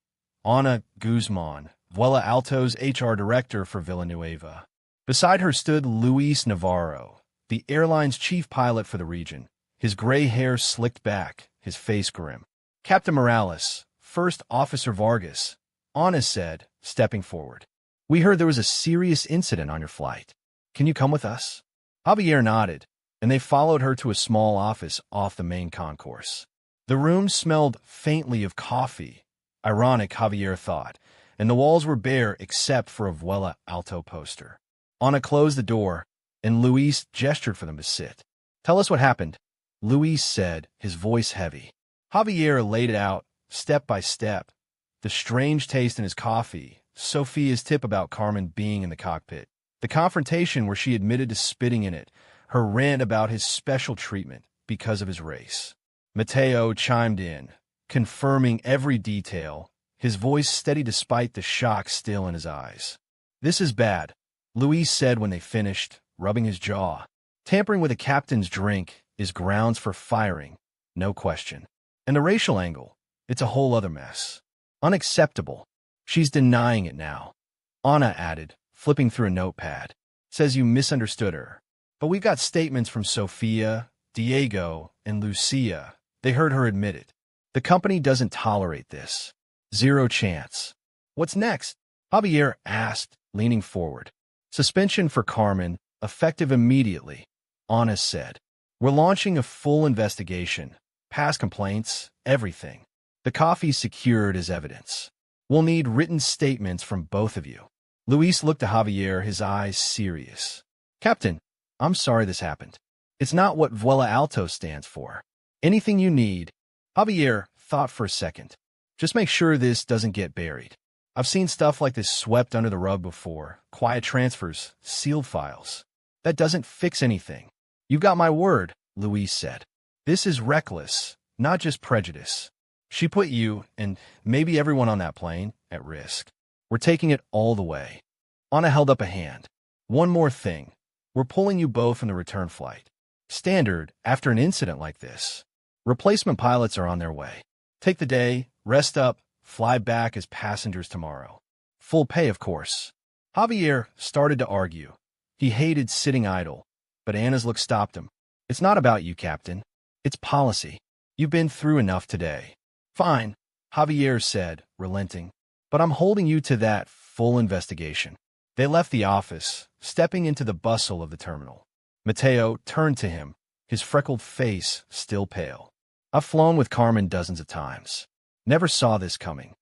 Ana Guzman, Vuela Alto's HR director for Villanueva. Beside her stood Luis Navarro, the airline's chief pilot for the region, his gray hair slicked back, his face grim. Captain Morales, First Officer Vargas, Ana said, stepping forward. We heard there was a serious incident on your flight. Can you come with us? Javier nodded, and they followed her to a small office off the main concourse. The room smelled faintly of coffee, ironic, Javier thought, and the walls were bare except for a Vuela Alto poster. Ana closed the door, and Luis gestured for them to sit. "Tell us what happened," Luis said, his voice heavy. Javier laid it out, step by step. The strange taste in his coffee, Sophia's tip about Carmen being in the cockpit, the confrontation where she admitted to spitting in it, her rant about his special treatment because of his race. Mateo chimed in, confirming every detail, his voice steady despite the shock still in his eyes. "This is bad," Luis said when they finished, rubbing his jaw. "Tampering with a captain's drink is grounds for firing, no question. And the racial angle, it's a whole other mess. Unacceptable. She's denying it now," Ana added, flipping through a notepad. "Says you misunderstood her. But we've got statements from Sofia, Diego, and Lucia. They heard her admit it. The company doesn't tolerate this. Zero chance." "What's next?" Javier asked, leaning forward. "Suspension for Carmen, effective immediately," Ana said. "We're launching a full investigation. Past complaints, everything. The coffee's secured as evidence. We'll need written statements from both of you." Luis looked at Javier, his eyes serious. "Captain, I'm sorry this happened. It's not what Vuela Alto stands for. Anything you need." Javier thought for a second. "Just make sure this doesn't get buried. I've seen stuff like this swept under the rug before. Quiet transfers, sealed files. That doesn't fix anything." "You've got my word," Luis said. "This is reckless, not just prejudice. She put you, and maybe everyone on that plane, at risk. We're taking it all the way." Ana held up a hand. "One more thing. We're pulling you both in the return flight. Standard after an incident like this. Replacement pilots are on their way. Take the day, rest up, fly back as passengers tomorrow. Full pay, of course." Javier started to argue. He hated sitting idle, but Ana's look stopped him. "It's not about you, Captain. It's policy. You've been through enough today." "Fine," Javier said, relenting. "But I'm holding you to that full investigation." They left the office, stepping into the bustle of the terminal. Mateo turned to him, his freckled face still pale. "I've flown with Carmen dozens of times. Never saw this coming."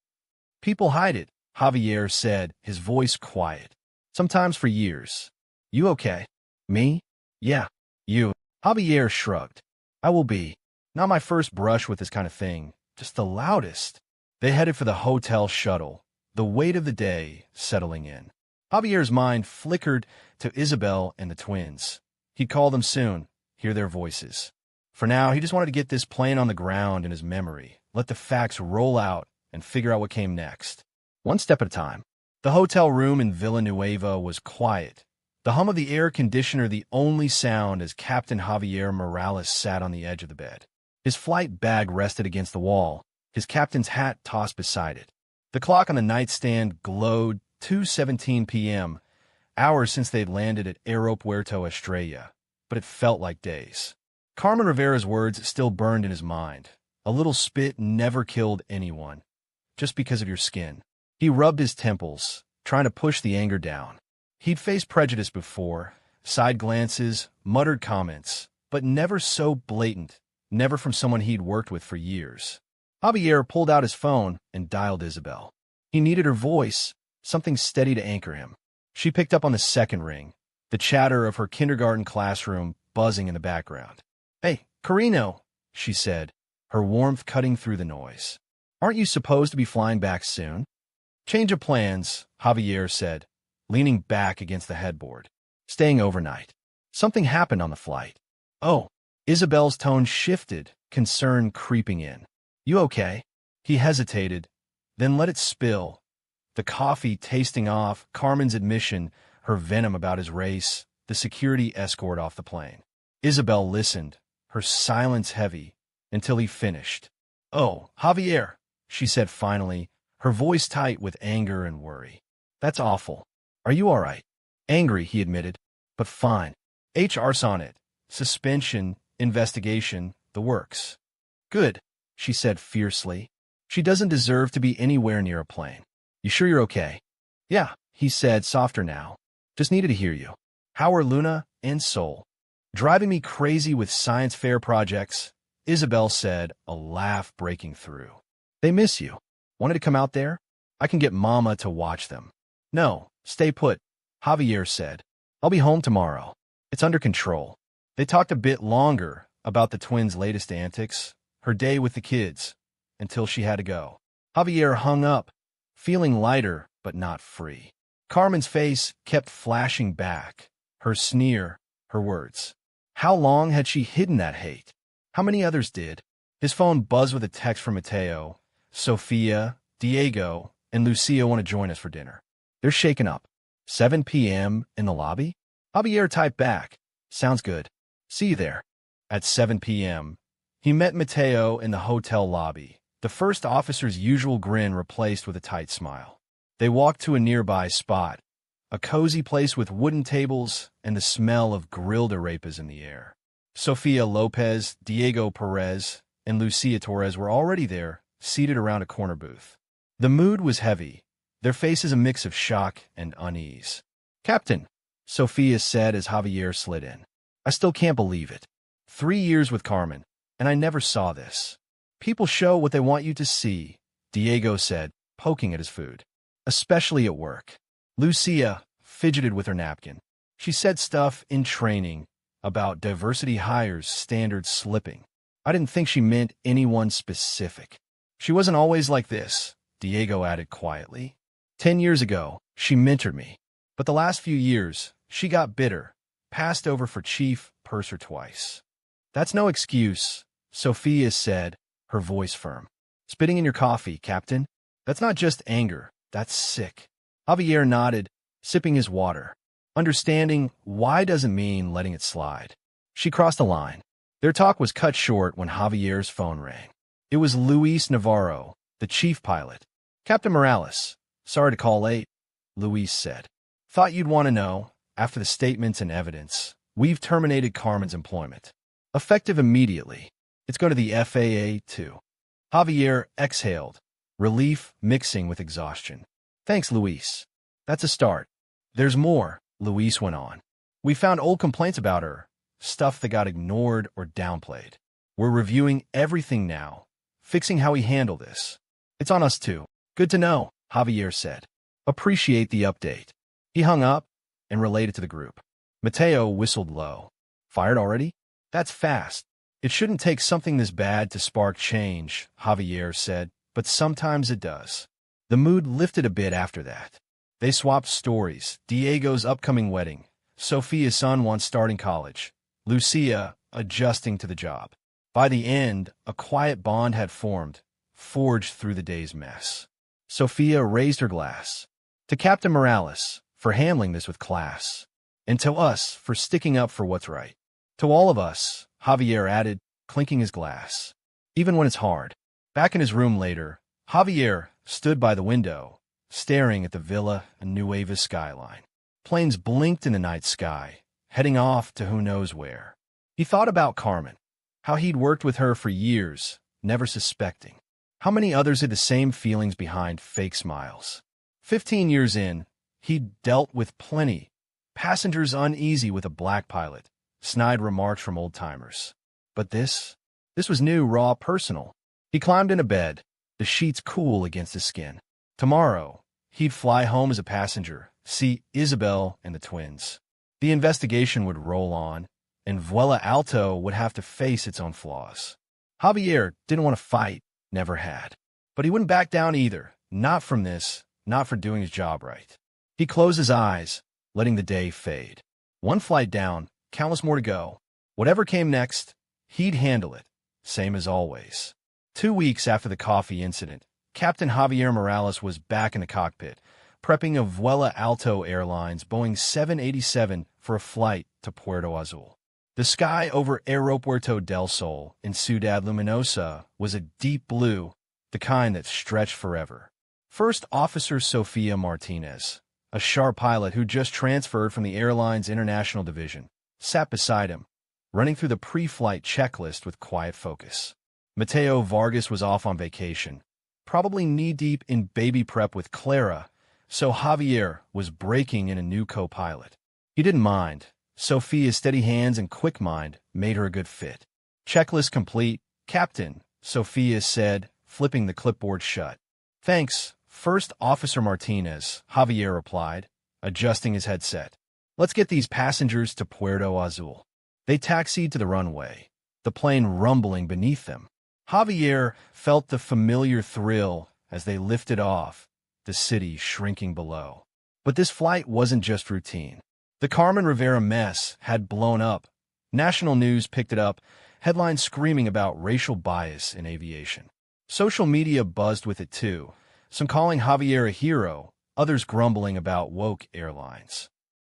"People hide it," Javier said, his voice quiet. "Sometimes for years." "You okay?" "Me? Yeah. You?" Javier shrugged. "I will be. Not my first brush with this kind of thing. Just the loudest." They headed for the hotel shuttle, the weight of the day settling in. Javier's mind flickered to Isabel and the twins. He'd call them soon, hear their voices. For now, he just wanted to get this plane on the ground in his memory, let the facts roll out, and figure out what came next. One step at a time. The hotel room in Villanueva was quiet, the hum of the air conditioner the only sound as Captain Javier Morales sat on the edge of the bed. His flight bag rested against the wall, his captain's hat tossed beside it. The clock on the nightstand glowed 2:17 p.m., hours since they'd landed at Aeropuerto Estrella, but it felt like days. Carmen Rivera's words still burned in his mind. "A little spit never killed anyone, just because of your skin." He rubbed his temples, trying to push the anger down. He'd faced prejudice before, side glances, muttered comments, but never so blatant, never from someone he'd worked with for years. Javier pulled out his phone and dialed Isabel. He needed her voice, something steady to anchor him. She picked up on the second ring, the chatter of her kindergarten classroom buzzing in the background. "Hey, Carino," she said, her warmth cutting through the noise. "Aren't you supposed to be flying back soon?" "Change of plans," Javier said, leaning back against the headboard. "Staying overnight. Something happened on the flight." "Oh." Isabel's tone shifted, concern creeping in. "You okay?" He hesitated, then let it spill. The coffee tasting off, Carmen's admission, her venom about his race, the security escort off the plane. Isabel listened, her silence heavy, until he finished. "Oh, Javier," she said finally, her voice tight with anger and worry. "That's awful. Are you all right?" "Angry," he admitted, "but fine. HR's on it. Suspension, investigation, the works." "Good," she said fiercely. "She doesn't deserve to be anywhere near a plane. You sure you're okay?" "Yeah," he said, softer now. "Just needed to hear you. How are Luna and Sol?" "Driving me crazy with science fair projects," Isabel said, a laugh breaking through. "They miss you. Wanted to come out there? I can get Mama to watch them." "No, stay put," Javier said. "I'll be home tomorrow." It's under control. They talked a bit longer about the twins' latest antics, her day with the kids, until she had to go. Javier hung up, feeling lighter but not free. Carmen's face kept flashing back, her sneer, her words. How long had she hidden that hate? How many others did? His phone buzzed with a text from Mateo. Sofia, Diego, and Lucia want to join us for dinner. They're shaken up. 7 p.m. in the lobby? Javier typed back. Sounds good. See you there. At 7 p.m., he met Mateo in the hotel lobby, the first officer's usual grin replaced with a tight smile. They walked to a nearby spot, a cozy place with wooden tables and the smell of grilled arepas in the air. Sofia Lopez, Diego Perez, and Lucia Torres were already there, seated around a corner booth. The mood was heavy, their faces a mix of shock and unease. "Captain," Sofia said as Javier slid in. "I still can't believe it. 3 years with Carmen, and I never saw this." "People show what they want you to see," Diego said, poking at his food. "Especially at work." Lucia fidgeted with her napkin. She said stuff in training about diversity hires standards slipping. I didn't think she meant anyone specific. "She wasn't always like this," Diego added quietly. 10 years ago, she mentored me. But the last few years, she got bitter, passed over for chief purser twice. "That's no excuse," Sophia said, her voice firm. "Spitting in your coffee, Captain? That's not just anger, that's sick." Javier nodded, sipping his water. Understanding why doesn't mean letting it slide. She crossed a line. Their talk was cut short when Javier's phone rang. It was Luis Navarro, the chief pilot. "Captain Morales, sorry to call late," Luis said. "Thought you'd want to know, after the statements and evidence, we've terminated Carmen's employment. Effective immediately. It's going to the FAA, too." Javier exhaled, relief mixing with exhaustion. "Thanks, Luis. That's a start. There's more," Luis went on. "We found old complaints about her, stuff that got ignored or downplayed. We're reviewing everything now, fixing how we handle this. It's on us, too." "Good to know," Javier said. "Appreciate the update." He hung up and relayed it to the group. Mateo whistled low. "Fired already? That's fast." "It shouldn't take something this bad to spark change," Javier said, "but sometimes it does." The mood lifted a bit after that. They swapped stories: Diego's upcoming wedding, Sofia's son once starting college, Lucia adjusting to the job. By the end, a quiet bond had formed, forged through the day's mess. Sofia raised her glass. "To Captain Morales, for handling this with class. And to us, for sticking up for what's right. To all of us," Javier added, clinking his glass. "Even when it's hard." Back in his room later, Javier stood by the window, staring at the Villa Nueva skyline. Planes blinked in the night sky, heading off to who knows where. He thought about Carmen, how he'd worked with her for years, never suspecting. How many others had the same feelings behind fake smiles? 15 years in, he'd dealt with plenty. Passengers uneasy with a black pilot, snide remarks from old-timers. But this was new, raw, personal. He climbed into bed, the sheets cool against his skin. Tomorrow, he'd fly home as a passenger, see Isabel and the twins. The investigation would roll on, and Vuela Alto would have to face its own flaws. Javier didn't want to fight, never had. But he wouldn't back down either, not from this, not for doing his job right. He closed his eyes, letting the day fade. One flight down, countless more to go. Whatever came next, he'd handle it, same as always. 2 weeks after the coffee incident, Captain Javier Morales was back in the cockpit, prepping a Vuela Alto Airlines Boeing 787 for a flight to Puerto Azul. The sky over Aeropuerto del Sol in Ciudad Luminosa was a deep blue, the kind that stretched forever. First Officer Sofia Martinez, a sharp pilot who just transferred from the airline's international division, sat beside him, running through the pre-flight checklist with quiet focus. Mateo Vargas was off on vacation, probably knee-deep in baby prep with Clara, so Javier was breaking in a new co-pilot. He didn't mind. Sofia's steady hands and quick mind made her a good fit. "Checklist complete, Captain," Sofia said, flipping the clipboard shut. "Thanks, First Officer Martinez," Javier replied, adjusting his headset. Let's get these passengers to Puerto Azul. They taxied to the runway, the plane rumbling beneath them. Javier felt the familiar thrill as they lifted off, the city shrinking below. But this flight wasn't just routine. The Carmen Rivera mess had blown up. National news picked it up, headlines screaming about racial bias in aviation. Social media buzzed with it too, some calling Javier a hero, others grumbling about woke airlines.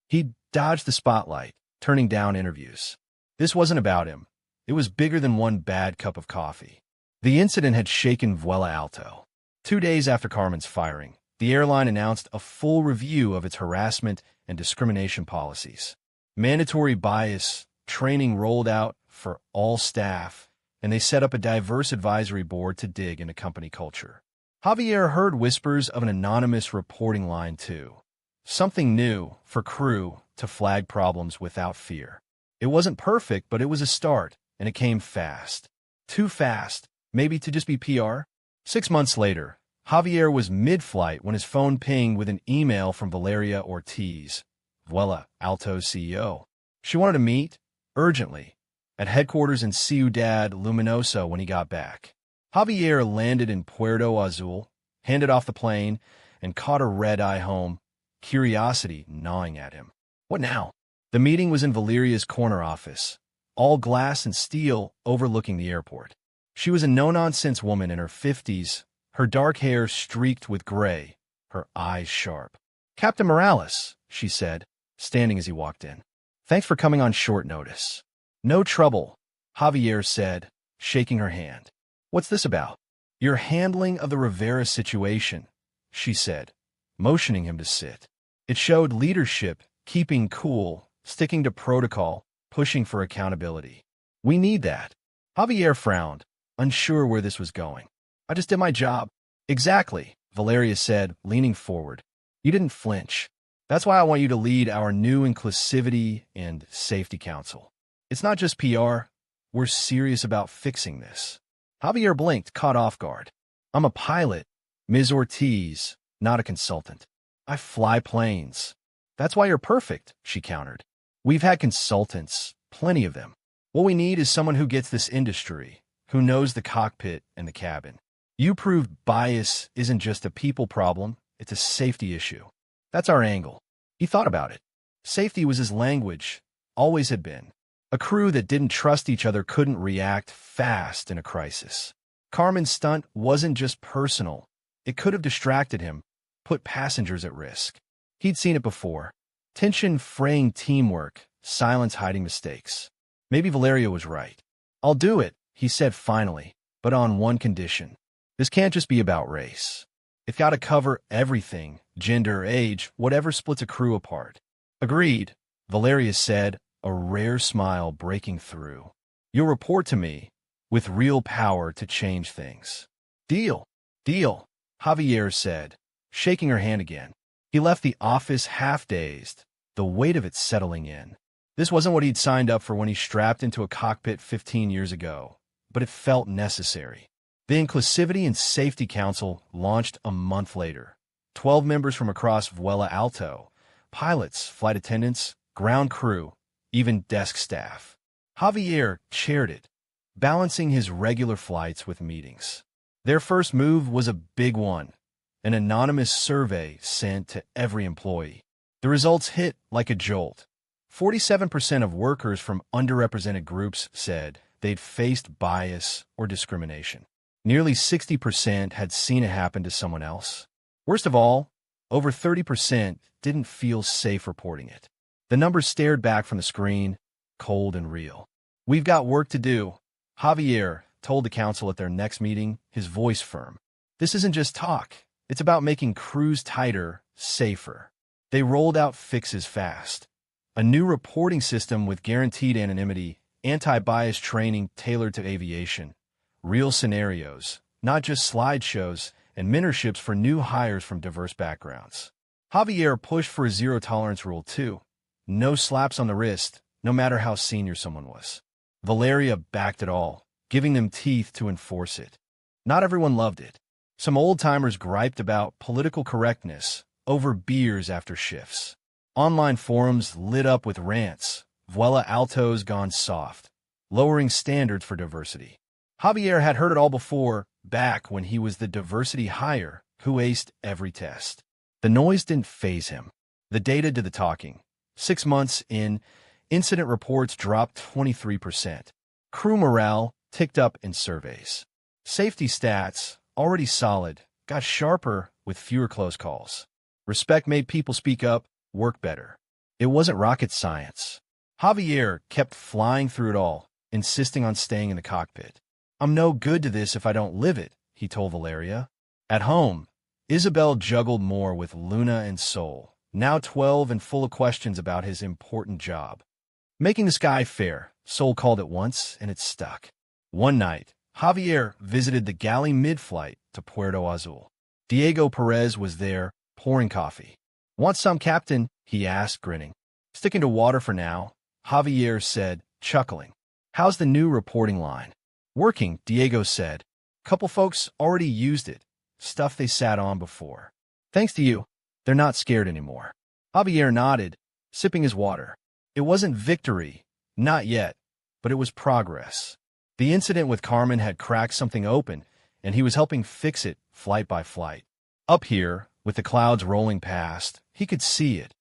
He dodged the spotlight, turning down interviews. This wasn't about him. It was bigger than one bad cup of coffee. The incident had shaken Vuela Alto. 2 days after Carmen's firing, the airline announced a full review of its harassment and discrimination policies. Mandatory bias training rolled out for all staff, and they set up a diverse advisory board to dig into company culture. Javier heard whispers of an anonymous reporting line too. Something new for crew to flag problems without fear. It wasn't perfect, but it was a start, and it came fast. Too fast, maybe to just be PR? 6 months later, Javier was mid-flight when his phone pinged with an email from Valeria Ortiz, Vuela Alto's CEO. She wanted to meet, urgently, at headquarters in Ciudad Luminosa when he got back. Javier landed in Puerto Azul, handed off the plane, and caught a red-eye home, curiosity gnawing at him. What now? The meeting was in Valeria's corner office, all glass and steel overlooking the airport. She was a no-nonsense woman in her 50s, her dark hair streaked with gray, her eyes sharp. "Captain Morales," she said, standing as he walked in. "Thanks for coming on short notice." "No trouble," Javier said, shaking her hand. "What's this about?" "Your handling of the Rivera situation," she said, motioning him to sit. It showed leadership, keeping cool, sticking to protocol, pushing for accountability. "We need that." Javier frowned, unsure where this was going. "I just did my job." "Exactly," Valeria said, leaning forward. "You didn't flinch. That's why I want you to lead our new Inclusivity and Safety Council. It's not just PR. We're serious about fixing this." Javier blinked, caught off guard. "I'm a pilot, Ms. Ortiz, not a consultant. I fly planes." "That's why you're perfect," she countered. "We've had consultants, plenty of them. What we need is someone who gets this industry, who knows the cockpit and the cabin. You proved bias isn't just a people problem, it's a safety issue. That's our angle." He thought about it. Safety was his language, always had been. A crew that didn't trust each other couldn't react fast in a crisis. Carmen's stunt wasn't just personal. It could have distracted him, put passengers at risk. He'd seen it before. Tension fraying teamwork, silence hiding mistakes. Maybe Valeria was right. "I'll do it," he said finally, "but on one condition. This can't just be about race. It's got to cover everything, gender, age, whatever splits a crew apart." "Agreed," Valeria said, a rare smile breaking through. "You'll report to me, with real power to change things." "Deal." "Deal," Javier said, shaking her hand again. He left the office half-dazed, the weight of it settling in. This wasn't what he'd signed up for when he strapped into a cockpit 15 years ago, but it felt necessary. The Inclusivity and Safety Council launched a month later. 12 members from across Vuela Alto, pilots, flight attendants, ground crew, even desk staff. Javier chaired it, balancing his regular flights with meetings. Their first move was a big one, an anonymous survey sent to every employee. The results hit like a jolt. 47% of workers from underrepresented groups said they'd faced bias or discrimination. Nearly 60% had seen it happen to someone else. Worst of all, over 30% didn't feel safe reporting it. The numbers stared back from the screen, cold and real. "We've got work to do," Javier told the council at their next meeting, his voice firm. "This isn't just talk. It's about making crews tighter, safer." They rolled out fixes fast. A new reporting system with guaranteed anonymity, anti-bias training tailored to aviation, real scenarios, not just slideshows, and mentorships for new hires from diverse backgrounds. Javier pushed for a zero-tolerance rule, too. No slaps on the wrist, no matter how senior someone was. Valeria backed it all, giving them teeth to enforce it. Not everyone loved it. Some old-timers griped about political correctness over beers after shifts. Online forums lit up with rants, Vuela Altos gone soft, lowering standards for diversity. Javier had heard it all before, back when he was the diversity hire who aced every test. The noise didn't faze him. The data did the talking. 6 months in, incident reports dropped 23%. Crew morale ticked up in surveys. Safety stats, already solid, got sharper with fewer close calls. Respect made people speak up, work better. It wasn't rocket science. Javier kept flying through it all, insisting on staying in the cockpit. "I'm no good to this if I don't live it," he told Valeria. At home, Isabel juggled more with Luna and Sol, now 12 and full of questions about his important job. Making the sky fair, Sol called it once, and it stuck. One night, Javier visited the galley mid-flight to Puerto Azul. Diego Perez was there, pouring coffee. "Want some, Captain?" he asked, grinning. "Sticking to water for now," Javier said, chuckling. "How's the new reporting line?" "Working," Diego said. "Couple folks already used it. Stuff they sat on before. Thanks to you, they're not scared anymore." Javier nodded, sipping his water. It wasn't victory, not yet, but it was progress. The incident with Carmen had cracked something open, and he was helping fix it flight by flight. Up here, with the clouds rolling past, he could see it.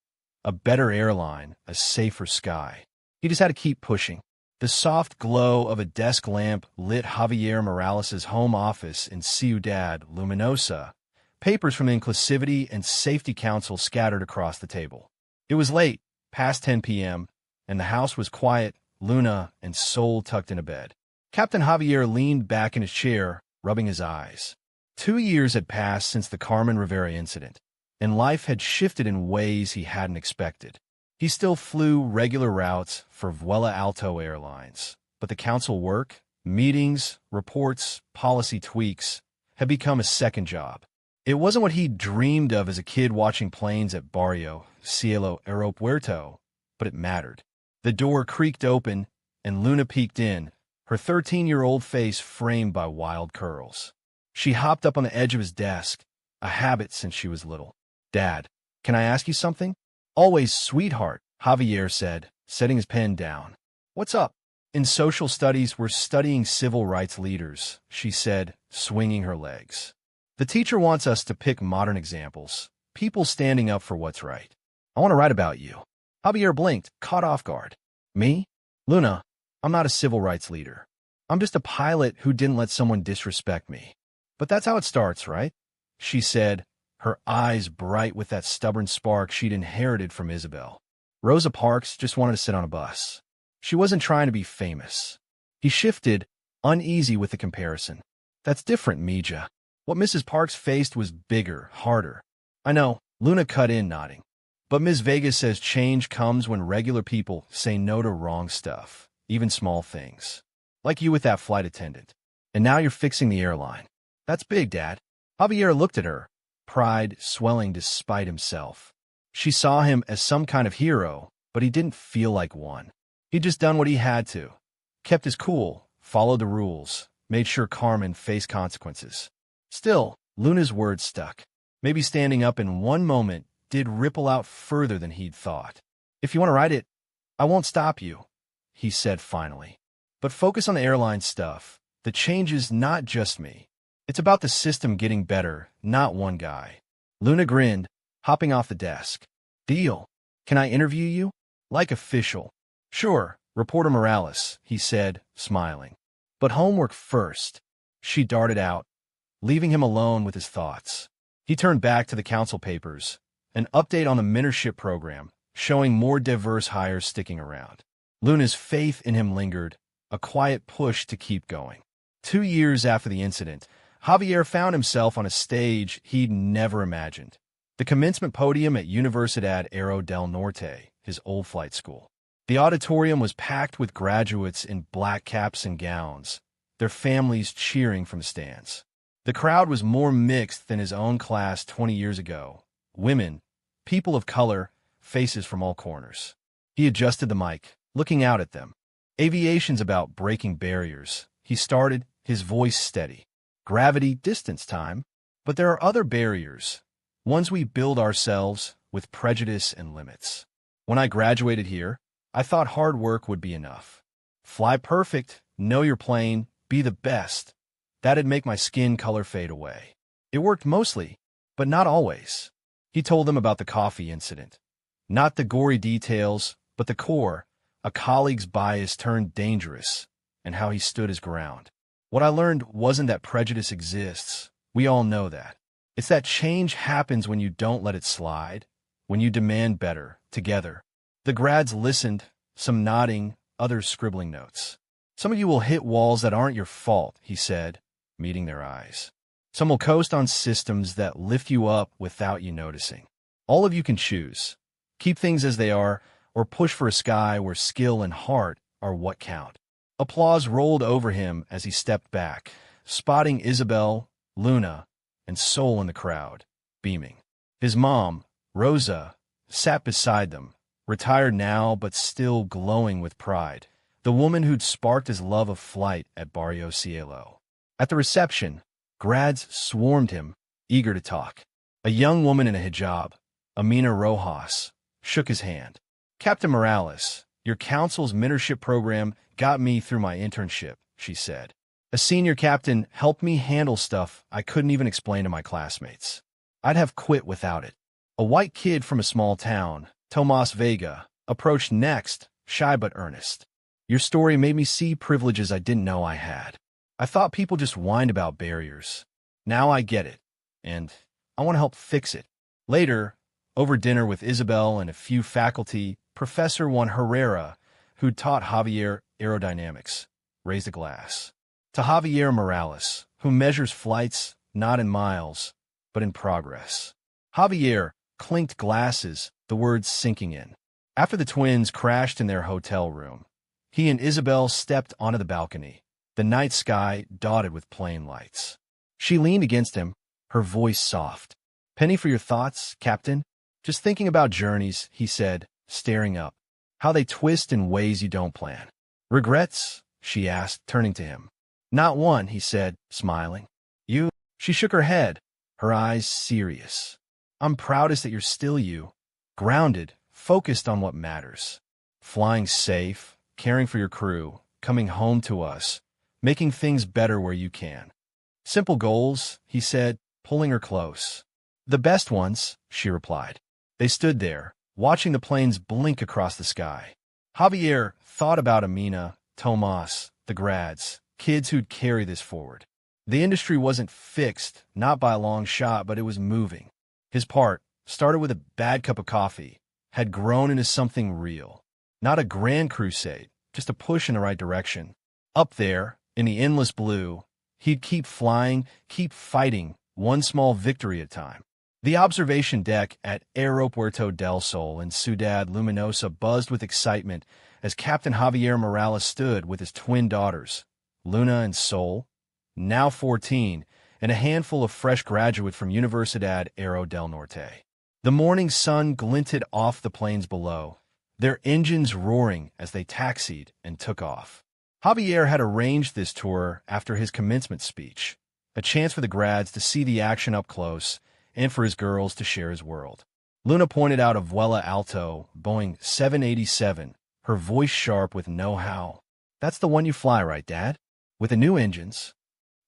A better airline, a safer sky. He just had to keep pushing. The soft glow of a desk lamp lit Javier Morales' home office in Ciudad Luminosa. Papers from the Inclusivity and Safety Council scattered across the table. It was late, past 10 p.m., and the house was quiet, Luna and Sol tucked into bed. Captain Javier leaned back in his chair, rubbing his eyes. 2 years had passed since the Carmen Rivera incident, and life had shifted in ways he hadn't expected. He still flew regular routes for Vuela Alto Airlines, but the council work, meetings, reports, policy tweaks had become a second job. It wasn't what he'd dreamed of as a kid watching planes at Barrio Cielo Aeropuerto, but it mattered. The door creaked open, and Luna peeked in, her 13-year-old face framed by wild curls. She hopped up on the edge of his desk, a habit since she was little. "Dad, can I ask you something?" "Always, sweetheart," Javier said, setting his pen down. "What's up?" "In social studies, we're studying civil rights leaders," she said, swinging her legs. "The teacher wants us to pick modern examples, people standing up for what's right. I want to write about you." Javier blinked, caught off guard. "Me?" "Luna, I'm not a civil rights leader. I'm just a pilot who didn't let someone disrespect me." "But that's how it starts, right?" she said, her eyes bright with that stubborn spark she'd inherited from Isabel. Rosa Parks just wanted to sit on a bus. She wasn't trying to be famous. He shifted, uneasy with the comparison. "That's different, Mija. What Mrs. Parks faced was bigger, harder." "I know," Luna cut in, nodding. "But Ms. Vegas says change comes when regular people say no to wrong stuff, even small things. Like you with that flight attendant. And now you're fixing the airline. That's big, Dad." Javier looked at her, pride swelling despite himself. She saw him as some kind of hero, but he didn't feel like one. He'd just done what he had to. Kept his cool, followed the rules, made sure Carmen faced consequences. Still, Luna's words stuck. Maybe standing up in one moment did ripple out further than he'd thought. "If you want to write it, I won't stop you," he said finally. "But focus on the airline stuff. The change is not just me. It's about the system getting better, not one guy." Luna grinned, hopping off the desk. "Deal. Can I interview you?" "Like official." "Sure, Reporter Morales," he said, smiling. "But homework first." She darted out, leaving him alone with his thoughts. He turned back to the council papers, an update on the mentorship program, showing more diverse hires sticking around. Luna's faith in him lingered, a quiet push to keep going. 2 years after the incident, Javier found himself on a stage he'd never imagined. The commencement podium at Universidad Aero del Norte, his old flight school. The auditorium was packed with graduates in black caps and gowns, their families cheering from the stands. The crowd was more mixed than his own class 20 years ago. Women, people of color, faces from all corners. He adjusted the mic, looking out at them. "Aviation's about breaking barriers," he started, his voice steady. "Gravity, distance, time. But there are other barriers, ones we build ourselves with prejudice and limits. When I graduated here, I thought hard work would be enough. Fly perfect, know your plane, be the best. That'd make my skin color fade away. It worked mostly, but not always. He told them about the coffee incident. Not the gory details, but the core, a colleague's bias turned dangerous, and how he stood his ground. What I learned wasn't that prejudice exists. We all know that. It's that change happens when you don't let it slide, when you demand better, together. The grads listened, some nodding, others scribbling notes. Some of you will hit walls that aren't your fault, he said, meeting their eyes. Some will coast on systems that lift you up without you noticing. All of you can choose. Keep things as they are, or push for a sky where skill and heart are what count. Applause rolled over him as he stepped back, spotting Isabel, Luna, and Sol in the crowd, beaming. His mom, Rosa, sat beside them, retired now but still glowing with pride, the woman who'd sparked his love of flight at Barrio Cielo. At the reception, grads swarmed him, eager to talk. A young woman in a hijab, Amina Rojas, shook his hand. Captain Morales, your council's mentorship program got me through my internship, she said. A senior captain helped me handle stuff I couldn't even explain to my classmates. I'd have quit without it. A white kid from a small town, Tomas Vega, approached next, shy but earnest. Your story made me see privileges I didn't know I had. I thought people just whined about barriers. Now I get it, and I want to help fix it. Later, over dinner with Isabel and a few faculty, Professor Juan Herrera, who'd taught Javier aerodynamics, raised a glass. To Javier Morales, who measures flights not in miles, but in progress. Javier clinked glasses, the words sinking in. After the twins crashed in their hotel room, he and Isabel stepped onto the balcony, the night sky dotted with plane lights. She leaned against him, her voice soft. Penny for your thoughts, Captain? Just thinking about journeys, he said, staring up. How they twist in ways you don't plan. Regrets? She asked, turning to him. Not one, he said, smiling. You? She shook her head, her eyes serious. I'm proudest that you're still you, grounded, focused on what matters. Flying safe, caring for your crew, coming home to us, making things better where you can. Simple goals, he said, pulling her close. The best ones, she replied. They stood there, watching the planes blink across the sky. Javier thought about Amina, Tomas, the grads, kids who'd carry this forward. The industry wasn't fixed, not by a long shot, but it was moving. His part, started with a bad cup of coffee, had grown into something real. Not a grand crusade, just a push in the right direction. Up there, in the endless blue, he'd keep flying, keep fighting, one small victory at a time. The observation deck at Aeropuerto del Sol in Ciudad Luminosa buzzed with excitement as Captain Javier Morales stood with his twin daughters, Luna and Sol, now 14, and a handful of fresh graduates from Universidad Aero del Norte. The morning sun glinted off the planes below, their engines roaring as they taxied and took off. Javier had arranged this tour after his commencement speech, a chance for the grads to see the action up close and for his girls to share his world. Luna pointed out a Vuela Alto, Boeing 787, her voice sharp with know-how. That's the one you fly, right, Dad? With the new engines?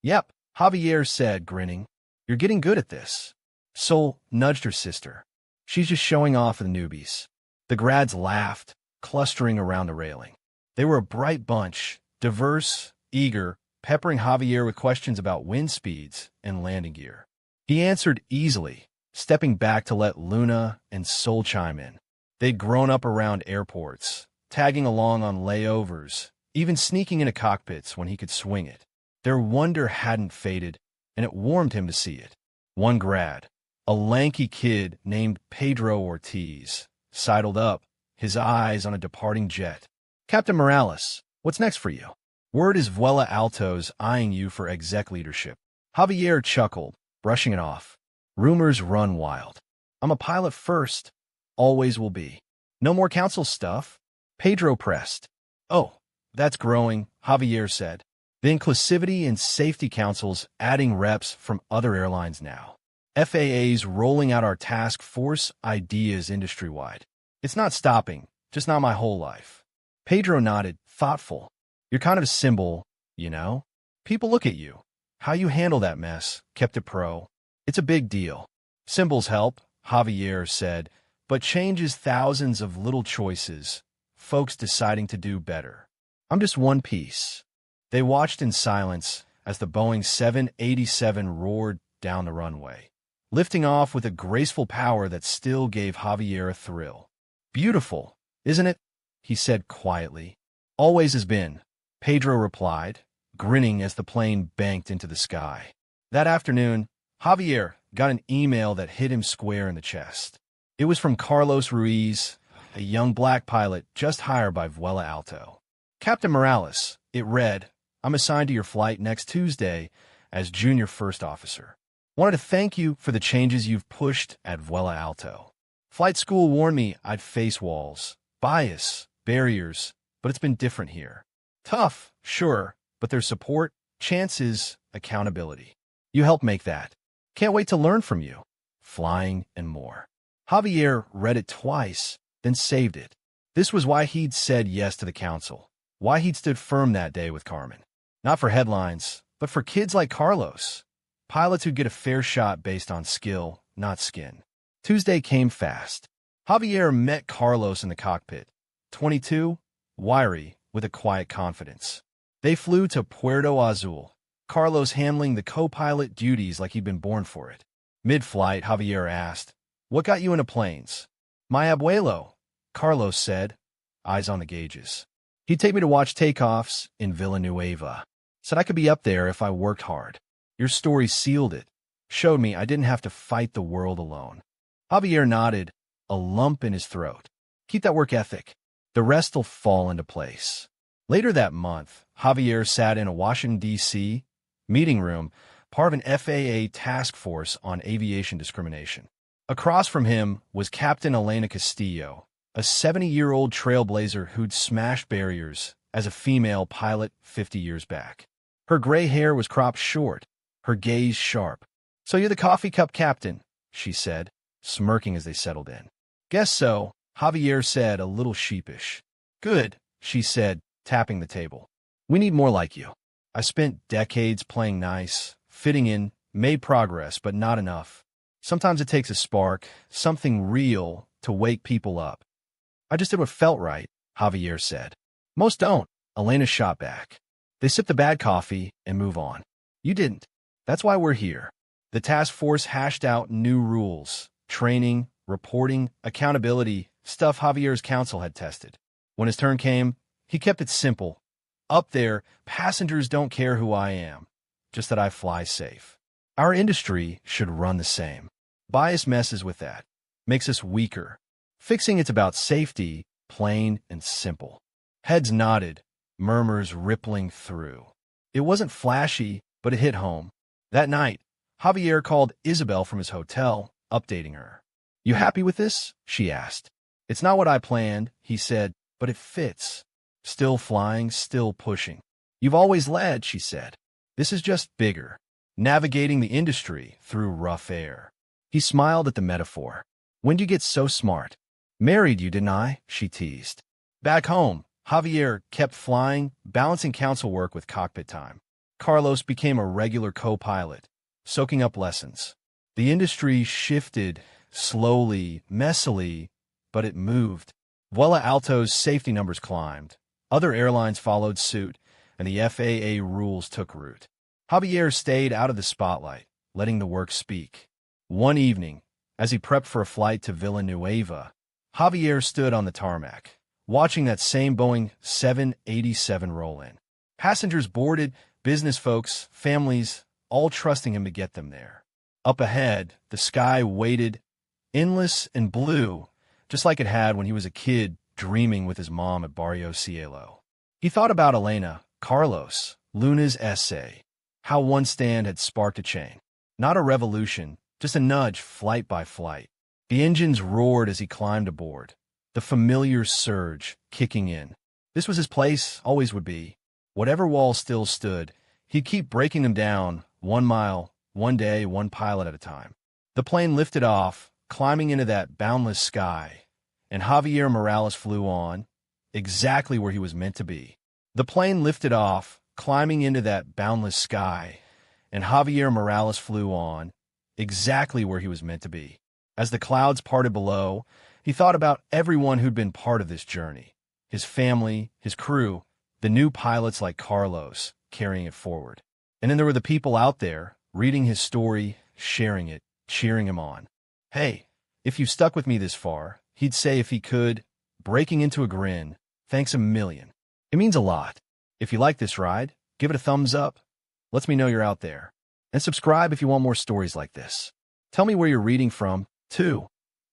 Yep, Javier said, grinning. You're getting good at this. Sol nudged her sister. She's just showing off for the newbies. The grads laughed, clustering around the railing. They were a bright bunch, diverse, eager, peppering Javier with questions about wind speeds and landing gear. He answered easily, stepping back to let Luna and Sol chime in. They'd grown up around airports, tagging along on layovers, even sneaking into cockpits when he could swing it. Their wonder hadn't faded, and it warmed him to see it. One grad, a lanky kid named Pedro Ortiz, sidled up, his eyes on a departing jet. Captain Morales, what's next for you? Word is Vuela Alto's eyeing you for exec leadership. Javier chuckled, brushing it off. Rumors run wild. I'm a pilot first. Always will be. No more council stuff? Pedro pressed. Oh, that's growing, Javier said. The inclusivity and safety councils adding reps from other airlines now. FAA's rolling out our task force ideas industry-wide. It's not stopping, just not my whole life. Pedro nodded, thoughtful. You're kind of a symbol, you know? People look at you. How you handle that mess, kept it pro. It's a big deal. Symbols help, Javier said, but change is thousands of little choices, folks deciding to do better. I'm just one piece. They watched in silence as the Boeing 787 roared down the runway, lifting off with a graceful power that still gave Javier a thrill. Beautiful, isn't it? He said quietly. Always has been, Pedro replied, grinning as the plane banked into the sky. That afternoon, Javier got an email that hit him square in the chest. It was from Carlos Ruiz, a young black pilot just hired by Vuela Alto. Captain Morales, it read, I'm assigned to your flight next Tuesday as junior first officer. Wanted to thank you for the changes you've pushed at Vuela Alto. Flight school warned me I'd face walls, bias, barriers, but it's been different here. Tough, sure, but there's support, chances, accountability. You helped make that. Can't wait to learn from you. Flying and more. Javier read it twice, then saved it. This was why he'd said yes to the council, why he'd stood firm that day with Carmen. Not for headlines, but for kids like Carlos. Pilots who get a fair shot based on skill, not skin. Tuesday came fast. Javier met Carlos in the cockpit. 22, wiry, with a quiet confidence. They flew to Puerto Azul, Carlos handling the co-pilot duties like he'd been born for it. Mid-flight, Javier asked, What got you into planes? My abuelo, Carlos said, eyes on the gauges. He'd take me to watch takeoffs in Villanueva. Said I could be up there if I worked hard. Your story sealed it. Showed me I didn't have to fight the world alone. Javier nodded, a lump in his throat. Keep that work ethic. The rest'll fall into place. Later that month, Javier sat in a Washington, D.C. meeting room, part of an FAA task force on aviation discrimination. Across from him was Captain Elena Castillo, a 70-year-old trailblazer who'd smashed barriers as a female pilot 50 years back. Her gray hair was cropped short, her gaze sharp. So you're the coffee cup captain, she said, smirking as they settled in. Guess so, Javier said, a little sheepish. Good, she said, tapping the table. We need more like you. I spent decades playing nice, fitting in, made progress, but not enough. Sometimes it takes a spark, something real, to wake people up. I just did what felt right, Javier said. Most don't, Elena shot back. They sip the bad coffee and move on. You didn't. That's why we're here. The task force hashed out new rules, training, reporting, accountability, stuff Javier's council had tested. When his turn came, he kept it simple. Up there, passengers don't care who I am, just that I fly safe. Our industry should run the same. Bias messes with that, makes us weaker. Fixing it's about safety, plain and simple. Heads nodded, murmurs rippling through. It wasn't flashy, but it hit home. That night, Javier called Isabel from his hotel, updating her. You happy with this? She asked. It's not what I planned, he said, but it fits. Still flying, still pushing. You've always led, she said. This is just bigger. Navigating the industry through rough air. He smiled at the metaphor. When'd you get so smart? Married you, didn't I? She teased. Back home, Javier kept flying, balancing council work with cockpit time. Carlos became a regular co-pilot, soaking up lessons. The industry shifted, slowly, messily, but it moved. Vuela Alto's safety numbers climbed. Other airlines followed suit, and the FAA rules took root. Javier stayed out of the spotlight, letting the work speak. One evening, as he prepped for a flight to Villanueva, Javier stood on the tarmac, watching that same Boeing 787 roll in. Passengers boarded, business folks, families, all trusting him to get them there. Up ahead, the sky waited, endless and blue, just like it had when he was a kid dreaming with his mom at Barrio Cielo. He thought about Elena, Carlos, Luna's essay, how one stand had sparked a chain. Not a revolution, just a nudge, flight by flight. The engines roared as he climbed aboard, the familiar surge kicking in. This was his place, always would be. Whatever wall still stood, he'd keep breaking them down, 1 mile, 1 day, 1 pilot at a time. The plane lifted off, climbing into that boundless sky, and Javier Morales flew on, exactly where he was meant to be. The plane lifted off, climbing into that boundless sky, and Javier Morales flew on, exactly where he was meant to be. As the clouds parted below, he thought about everyone who'd been part of this journey. His family, his crew, the new pilots like Carlos, carrying it forward. And then there were the people out there, reading his story, sharing it, cheering him on. Hey, if you've stuck with me this far, he'd say if he could, breaking into a grin, thanks a million. It means a lot. If you like this ride, give it a thumbs up. Lets me know you're out there. And subscribe if you want more stories like this. Tell me where you're reading from, too.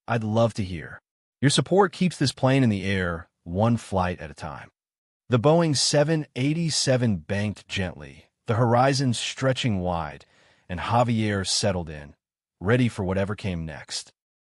I'd love to hear. Your support keeps this plane in the air, one flight at a time. The Boeing 787 banked gently, the horizon stretching wide, and Javier settled in, ready for whatever came next.